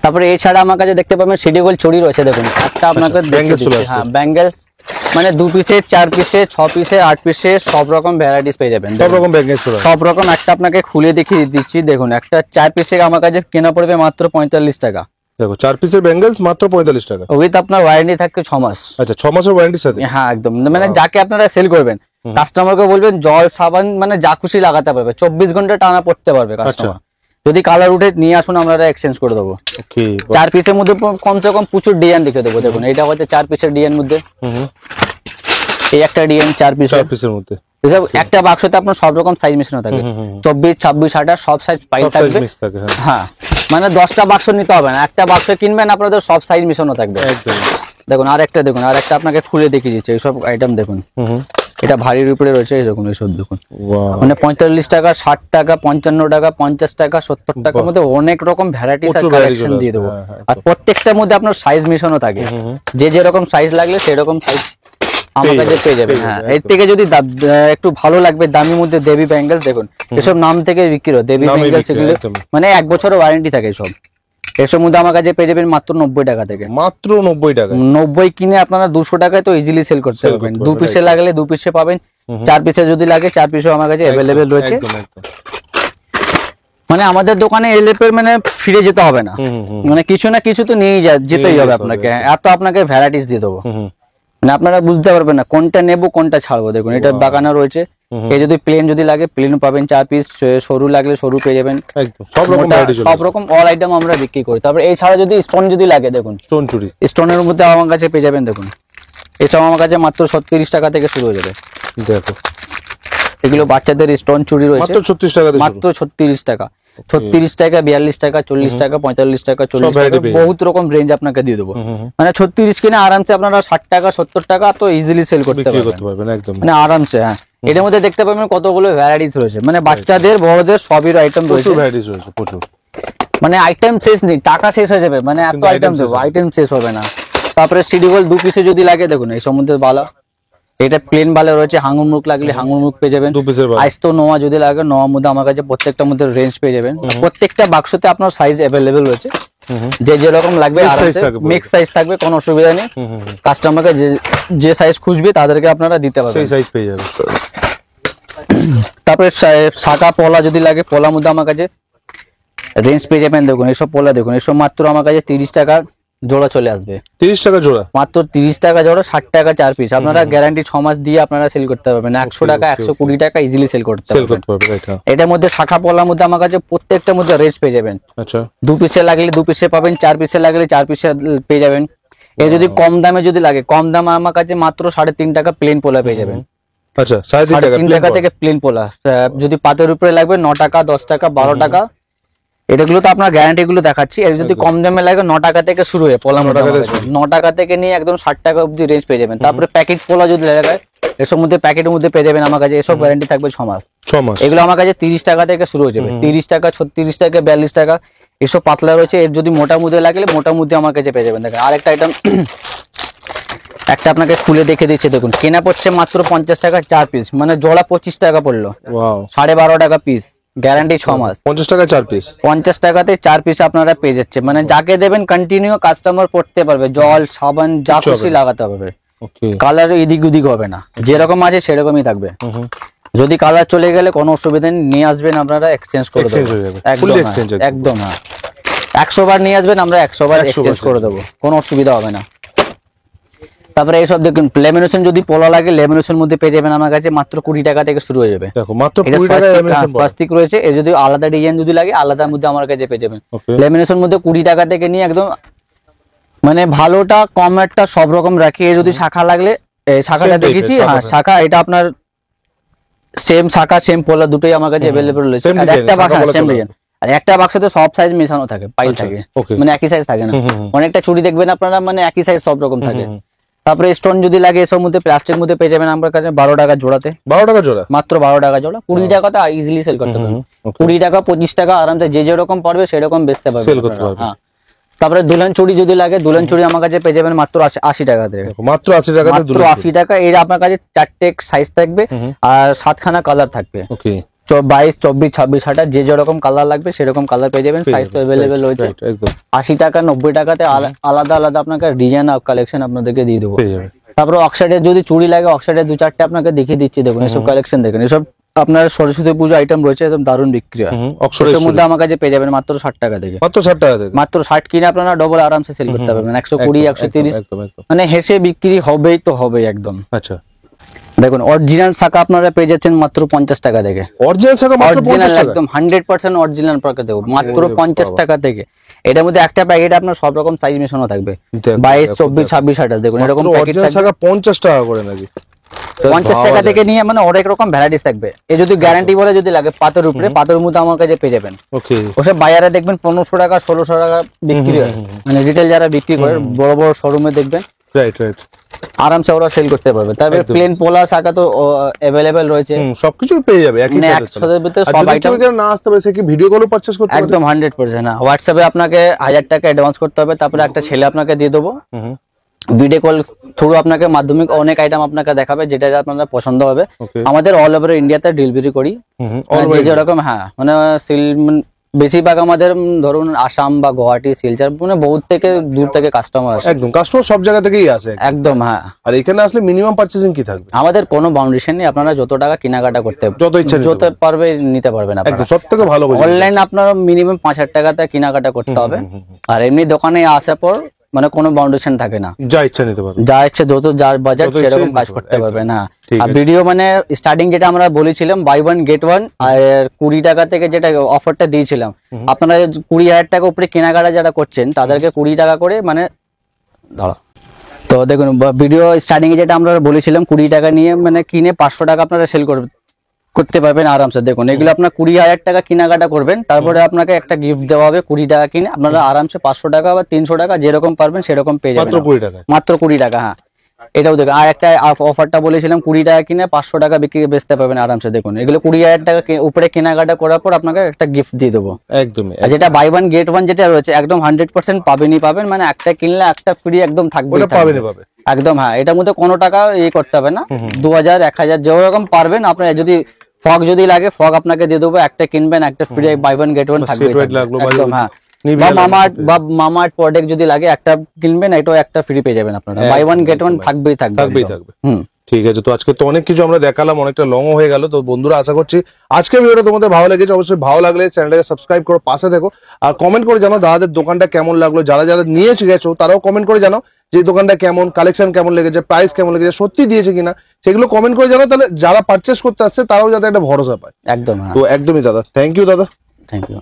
তারপরে এছাড়া আমার কাছে দেখতে পাবেন সিডি গোল্ড চুড়ি রয়েছে, দেখুন একটা আপনাকে ব্যাঙ্গেলস চলে আসছে। হ্যাঁ ব্যাঙ্গেলস, মানে 2 পিসে 4 পিসে 6 পিসে 8 পিসে সব রকম ভ্যারাইটিস পেয়ে যাবেন, সব রকম ব্যাঙ্গেলস চলে আসছে। সব রকম। একটা আপনাকে খুলে দেখিয়ে দিচ্ছি, দেখুন একটা 4 পিসে আমার কাছে কেনা পড়বে মাত্র 45 টাকা। দেখো 4 পিসের ব্যাঙ্গেলস মাত্র 45 টাকা। উইথ আপনার ওয়ারেন্টি থাকবে 6 মাস। আচ্ছা 6 মাসের ওয়ারেন্টির সাথে? হ্যাঁ একদম, মানে যাকে আপনারা সেল করবেন কাস্টমারকে বলবেন জল সাবান মানে যা খুশি লাগাতে পারবে, 24 ঘন্টা টানা পড়তে পারবে কাস্টমার। যদি কালার উঠে নিয়ে আসুন আমরা এক্সচেঞ্জ করে দেবো। ওকে। 4 পিসের মধ্যে কমসে কম প্রচুর ডিজাইন দেখে দেবো, দেখুন এটা হচ্ছে 4 পিসের ডিজাইন মধ্যে, এই একটা ডিজাইন 4 পিসের মধ্যে। এসব একটা বাক্সতে আপনার সব রকম সাইজ মেশানো থাকে, 24 26 28 সব সাইজ পাই থাকবে। হ্যাঁ মানে 10টা বাক্স নিতে হবে না, একটা বাক্স কিনবেন আপনাদের সব সাইজ মেশানো থাকবে। একদম। দেখুন আরেকটা, দেখুন আরেকটা আপনাকে খুলে দেখিয়ে দিচ্ছি এইসব আইটেম, দেখুন এটা ভারীর উপরে রয়েছে, এই দেখুন এইসব দেখুন, মানে 45 টাকা 60 টাকা 55 টাকা 50 টাকা 70 টাকার মধ্যে অনেক রকম ভ্যারাইটিস আর কালেকশন দিয়ে দেবো। আর প্রত্যেকটার মধ্যে আপনার সাইজ মেশানো থাকে, যে যেরকম সাইজ লাগলে সেরকম সাইজ আমার কাছে পেয়ে যাবেন। হ্যাঁ এর থেকে যদি একটু ভালো লাগবে দামির মধ্যে দেবী ব্যাঙ্গেলস, দেখুন এসব নাম থেকে বিক্রি হয় দেবী ব্যাঙ্গেলস, এগুলো মানে 1 বছরের ওয়ারেন্টি থাকে সব। এসব মধ্যে আমার কাছে পেয়ে যাবেন মাত্র 90 টাকা থেকে। মাত্র 90 টাকা। 90 কিনে আপনারা 200 টাকায় তো ইজিলি সেল করতে পারবেন। 2 পিসে লাগলে 2 পিসে পাবেন, 4 পিসে যদি লাগে 4 পিসও আমার কাছে অ্যাভেলেবেল রয়েছে। মানে আমাদের দোকানে এলে মানে ফিরে যেতে হবে না, মানে কিছু না কিছু তো নিয়ে যেতেই হবে আপনাকে, এত আপনাকে ভ্যারাইটিস দিয়ে দেবো, মানে আপনারা বুঝতে পারবেন না কোনটা নেবো কোনটা ছাড়বো। দেখুন এটা বাগানো রয়েছে, এই যদি প্লেন যদি লাগে প্লেন পাবেন 4 পিস, সরু লাগলে সরু পেয়ে যাবেন, সব রকম অল আইটেম আমরা বিক্রি করি। তারপরে এছাড়া যদি স্টোন যদি লাগে, দেখুন স্টোন চুড়ি, স্টোনের মধ্যে আমার কাছে পেয়ে যাবেন, দেখুন এসব আমার কাছে মাত্র 36 টাকা থেকে শুরু হয়ে যাবে। দেখো এগুলো বাচ্চাদের স্টোন চুড়ি রয়েছে মাত্র 36 টাকা, মাত্র 36 টাকা, 36 টাকা 42 টাকা 40 টাকা 45 টাকা 40 টাকা, বহুত রকম রেঞ্জ আপনাকে দিয়ে দেবো। মানে 36 কিনে আরামসে আপনারা 60 টাকা 70 টাকা তো ইজিলি সেল করতে পারবেন একদম, মানে আরামসে। হ্যাঁ এর মধ্যে দেখতে পাবেন কতগুলো ভ্যারাইটিস রয়েছে, মানে বাচ্চাদের বড়দের সবই আইটেম রয়েছে, প্রচুর। মানে আইটেম শেষ নেই, টাকা শেষ হয়ে যাবে, মানে এত আইটেম দেবো আইটেম শেষ হবে না। তারপরে সিডি গোল্ড 2 পিসে যদি লাগে, দেখুন এই সম্বন্ধে ভালো, এটা প্লেন ভালো রয়েছে, হাঙুর মুখ লাগলে হাঙুর মুখ পেয়ে যাবেন। আইস্তো নোয়া যদি লাগে নোয়ার মধ্যে আমার কাছে প্রত্যেকটার মধ্যে রেঞ্জ পেয়ে যাবেন। প্রত্যেকটা বাক্সতে আপনার সাইজ অ্যাভেলেবেল রয়েছে, যে যেরকম লাগবে মিক্স সাইজ থাকবে, কোনো অসুবিধা নেই। কাস্টমারকে যে সাইজ খুঁজবে তাদেরকে আপনারা দিতে পারবেন, সেই সাইজ পেয়ে যাবেন। তারপরে শাখা পলা যদি লাগে, পলার মধ্যে আমার কাছে রেঞ্জ পেয়ে যাবেন। দেখুন এইসব পলা, দেখুন এইসব মাত্র আমার কাছে 30 টাকা জোড়া চলে আসবে, 30 টাকা জোড়া, মাত্র 30 টাকা জোড়া, 60 টাকা 4 পিস। আপনারা গ্যারান্টি 6 মাস দিয়ে আপনারা সেল করতে পারবেন, 100 টাকা 120 টাকা ইজিলি সেল করতে পারবেন। এটার মধ্যে শাখা পলার মধ্যে আমার কাছে প্রত্যেকটার মধ্যে রেঞ্জ পেয়ে যাবেন। আচ্ছা 2 পিসে লাগলে 2 পিসে পাবেন, 4 পিসে লাগলে 4 পিসে পেয়ে যাবেন। এই যদি কম দামে যদি লাগে, কম দাম আমার কাছে মাত্র 3.5 টাকা প্লেন পোলা পেয়ে যাবেন। আচ্ছা 3.5 টাকা থেকে প্লেন পোলা। যদি পাতের উপরে লাগবে 9 টাকা 10 টাকা 12 টাকা, এটাগুলো তো আপনার গ্যারান্টি গুলো দেখাচ্ছি। এর যদি কম দামে লাগে 9 টাকা থেকে শুরু হয় পোলা, 9 টাকা থেকে নিয়ে একদম 60 টাকা অবধি রেঞ্জ পেয়ে যাবেন। তারপরে প্যাকেট পোলা যদি লাগে, এসব মধ্যে প্যাকেটের মধ্যে পেয়ে যাবেন আমার কাছে, এসব গ্যারান্টি থাকবে 6 মাস। এগুলো আমার কাছে 30 টাকা থেকে শুরু হয়ে যাবে, 30 টাকা 36 টাকা 42 টাকা, এসব পাতলা রয়েছে। এর যদি মোটা মধ্যে লাগলে মোটা মধ্যে আমার কাছে পেয়ে যাবেন। দেখেন আরেকটা আইটেম একটা আপনাকে খুলে দেখে দিচ্ছে, দেখুন কেনা পড়ছে মাত্র 50 টাকা 4 পিস, মানে জোড়া 25 টাকা পড়লো, 12.5 টাকা পিস, গ্যারান্টি 6 মাস। 50 টাকা 4 পিস, 50 টাকাতে 4 পিস আপনারা পেয়ে যাচ্ছে। মানে যাকে দেবেন কন্টিনিউ কাস্টমার পড়তে পারবে, জল সাবান যা খুশি লাগাতে পারবে, কালার এদিক ওদিক হবে না, যেরকম আছে সেরকমই থাকবে। যদি কালার চলে গেলে কোনো অসুবিধা নেই, নিয়ে আসবেন আপনারা এক্সচেঞ্জ করে দেবো, একদম। হ্যাঁ 100 বার নিয়ে আসবেন, আমরা 100 বার এক্সচেঞ্জ করে দেবো, কোনো অসুবিধা হবে না। তারপরে এইসব দেখুন লেমিনেশন যদি পোলা লাগে, লেমিনেশন মধ্যে পেয়ে যাবেন আমার কাছে মাত্র 20 টাকা থেকে শুরু হয়ে যাবে। দেখো মাত্র 20 টাকা প্লাস্টিক রয়েছে। এই যদি আলাদা ডিজাইন যদি লাগে আলাদার মধ্যে আমার কাছে পেয়ে যাবেন। লেমিনেশন মধ্যে 20 টাকা থেকে নিয়ে একদম মানে ভালোটা কমেরটা সব রকম রাখি। এই যদি শাখা লাগলে শাখাটা দেখেছি, হ্যাঁ শাখা এটা আপনার সেম শাখা সেম পোলা দুটোই আমার কাছে अवेलेबल রয়েছে। আর একটা বাক্স সেম ডিজাইন, আর একটা বাক্সতে সব সাইজ মেশানো থাকে, পাইল থাকে, মানে একই সাইজ থাকে না। অনেকটা চুড়ি দেখবেন আপনারা মানে একই সাইজ সব রকম থাকে। তারপরে স্টোন যদি লাগে এসব মধ্যে প্লাস্টিক মধ্যে পেয়ে যাবেন আমার কাছে 12 টাকা জোড়াতে, 12 টাকা জোড়া, মাত্র 12 টাকা জোড়া। 20 টাকাতে ইজিলি সেল করতে পারবেন, 20 টাকা 25 টাকা আরামসে যে যেরকম পড়বে সেরকম বেচতে পারবেন। হ্যাঁ তারপরে দুলহান চুড়ি যদি লাগে, দুলহান চুড়ি আমার কাছে পেয়ে যাবেন মাত্র 80 টাকা থেকে। দেখো মাত্র 80 টাকাতে মাত্র দুটো 80 টাকা। এর আপনার কাছে 4টে সাইজ থাকবে আর 7খানা কালার থাকবে। ওকে 22, 24, 26, 28 যে যেরকম কালার লাগবে সেরকম কালার পেয়ে যাবেন। সাইজ তো অ্যাভেলেবেল রয়েছে। একদম 80 টাকা 90 টাকাতে আলাদা আলাদা আপনাকে ডিজাইন আর কালেকশন আপনাদেরকে দিয়ে দেবো। পেয়ে যাবে। তারপরে অক্সাইডের যদি চুড়ি লাগে, অক্সাইডের 2-4টে আপনাকে দেখিয়ে দিচ্ছি, দেখুন এসব কালেকশন দেখুন। এসব আপনার সরস্বতী পুজো আইটেম রয়েছে, একদম দারুণ বিক্রি হয়। অক্সরের এর মধ্যে আমার কাছে পেয়ে যাবেন মাত্র 60 টাকা থেকে। মাত্র 60 টাকা থেকে মাত্র 60 কিনে আপনারা ডবল আরামসে সেল করতে পারবেন। 120, 130 একদম একদম। মানে হেসে বিক্রি হবেই তো হবেই একদম। আচ্ছা দেখুন অরিজিনাল শাখা আপনারা পেয়ে যাচ্ছেন মাত্র 50 টাকা থেকে। অরিজিনাল শাখা মাত্র 50 অরিজিনাল টাকা। একদম 100% অরিজিনাল পাকা দেবো মাত্র ওরে 50 বাবা। টাকা থেকে। এটার মধ্যে একটা প্যাকেট আপনার সব রকম সাইজ মেশানো থাকবে, দেখো, 22, দেখো, 24, দেখো। 26, 28 দেখুন এরকম প্যাকেট অরিজিনাল থাকবে। শাখা 50 টাকা করে নাকি? 50 টাকা থেকে নিয়ে মানে অনেক রকম ভ্যারাইটিস থাকবে। এই যদি গ্যারান্টি বলে যদি লাগে পাতের উপরে, পাতের মধ্যে আমার কাছে পেয়ে যাবেন। ওকে ওসব বাজারে দেখবেন 1500 টাকা 1600 টাকা বিক্রি হয়, মানে রিটেল যারা বিক্রি করে বড় বড় শোরুমে দেখবেন রাইট রাইট। আরামসে ওরা সেল করতে পারবে। তারপরে একদম। প্লেন পোলা শাখা তো অ্যাভেলেবেল রয়েছে, সবকিছু পেয়ে যাবে একই মানে ছাদের তলায়। একসাথে ভিতরে আর সব যদি কেউ আইটেম এখানে না আসতে পারে সে কি ভিডিও কলও পারচেজ করতে পারে? একদম 100%। না হোয়াটসঅ্যাপে আপনাকে 1000 টাকা অ্যাডভান্স করতে হবে, তারপরে একটা ছেলে আপনাকে দিয়ে দেবো। ভিডিও কল থ্রু আপনাকে মাধ্যমিক অনেক আইটেম আপনাকে দেখাবে, যেটা আপনাদের পছন্দ হবে। Okay. আমাদের অল ওভার ইন্ডিয়াতে ডেলিভারি করি। যে যেরকম হ্যাঁ মানে বেশিরভাগ আমাদের ধরুন আসাম বা গুয়াহাটি, শিলচর মানে বহুত থেকে দূর থেকে কাস্টমার আসে। একদম কাস্টমার সব জায়গা থেকেই আসে। একদম হ্যাঁ। আর এখানে আসলে মিনিমাম পারচেজিং কি থাকবে? আমাদের কোনো বাউন্ডেশন নেই, আপনারা যত টাকা কেনাকাটা করতে যত ইচ্ছা নিতে যত পারবে নিতে পারবেন একদম আপনারা। সবথেকে ভালো বোঝা অনলাইন আপনার মিনিমাম 5,000 টাকাতে কেনাকাটা করতে হবে, আর এমনি দোকানে আসার পর মানে কোনো বাউন্ডেশন থাকে না, যা ইচ্ছা নিতে পারবে। যা ইচ্ছে যত যার বাজেট যত ইচ্ছে সেরকম নিতে কাজ পারবে, করতে একদম। পারবে না। ঠিক আর আছে। ভিডিও মানে স্টার্টিং যেটা আমরা বলেছিলাম বাই 1 গেট 1 আর 20 টাকা থেকে যেটা অফারটা দিয়েছিলাম, আপনারা 20,000 টাকা উপরে কেনাকাটা যারা করছেন তাদেরকে 20 টাকা করে মানে ধরো। তো দেখুন ভিডিও স্টার্টিং এ যেটা আমরা বলেছিলাম 20 টাকা নিয়ে মানে কিনে 500 টাকা আপনারা সেল করতে পারবেন আরামসে। দেখুন এগুলো আপনার 20,000 টাকা কেনাকাটা করবেন, তারপরে আপনাকে একটা গিফট দেওয়া হবে 20 টাকা কিনে। আপনারা আরামসে 500 টাকা বা 300 টাকা যেরকম পারবেন সেরকম পেয়ে যাবেন মাত্র 20 টাকায়। মাত্র 20 টাকা। হ্যাঁ এটাও দেখুন আর একটা অফারটা বলেছিলাম 20 টাকা কিনে 500 টাকা বিক্রি বেচতে পারবেন আরামসে। দেখুন এগুলো 20,000 টাকা উপরে কেনাকাটা করার পর আপনাকে একটা গিফট দিয়ে দেবো। একদমই আর যেটা বাই 1 গেট 1 যেটা রয়েছে একদম 100% পাবেনই পাবেন, মানে একটা কিনলে একটা ফ্রি একদম থাকবে ওটা পাবেনই পাবে। একদম। হ্যাঁ এটার মধ্যে কোনো টাকা করতে হবে না, 2000, 1000 যেরকম পারবেন আপনার। যদি ফগ যদি লাগে ফগ আপনাকে দিয়ে দেবো, একটা কিনবেন একটা ফ্রি বাই 1 গেট 1 থাকবে Set weight লাগলো বা একদম। হ্যাঁ Nivea বা লাগলো, মামাআর্থ প্রোডাক্ট যদি লাগে একটা কিনবেন, এটাও একটা ফ্রি পেয়ে যাবেন আপনারা। বাই 1 গেট 1 থাকবেই থাকবেই একদম। থাকবে। হুম ঠিক আছে, তো আজকে তো অনেক কিছু আমরা দেখালাম, অনেকটা লং হয়ে গেল। তো বন্ধুরা আশা করছি আজকে ভিডিওটা তোমাদের ভালো লেগেছে। অবশ্যই ভালো লাগলে চ্যানেলটাকে সাবস্ক্রাইব করো, পাশে দেখো আর কমেন্ট করে জানাও দাদাদের দোকানটা কেমন লাগলো। যারা যারা নিয়ে গেছো তারাও কমেন্ট করে জানাও যে দোকানটা কেমন, কালেকশন কেমন লেগেছে, প্রাইস কেমন লেগেছে, সত্যি দিয়েছে কিনা সেগুলো কমেন্ট করে জানাও। তাহলে যারা পারচেস করতে আসছে তারাও যাতে একটা ভরসা পায়। একদম। হ্যাঁ তো একদমই দাদা, থ্যাংক ইউ দাদা। Thank you.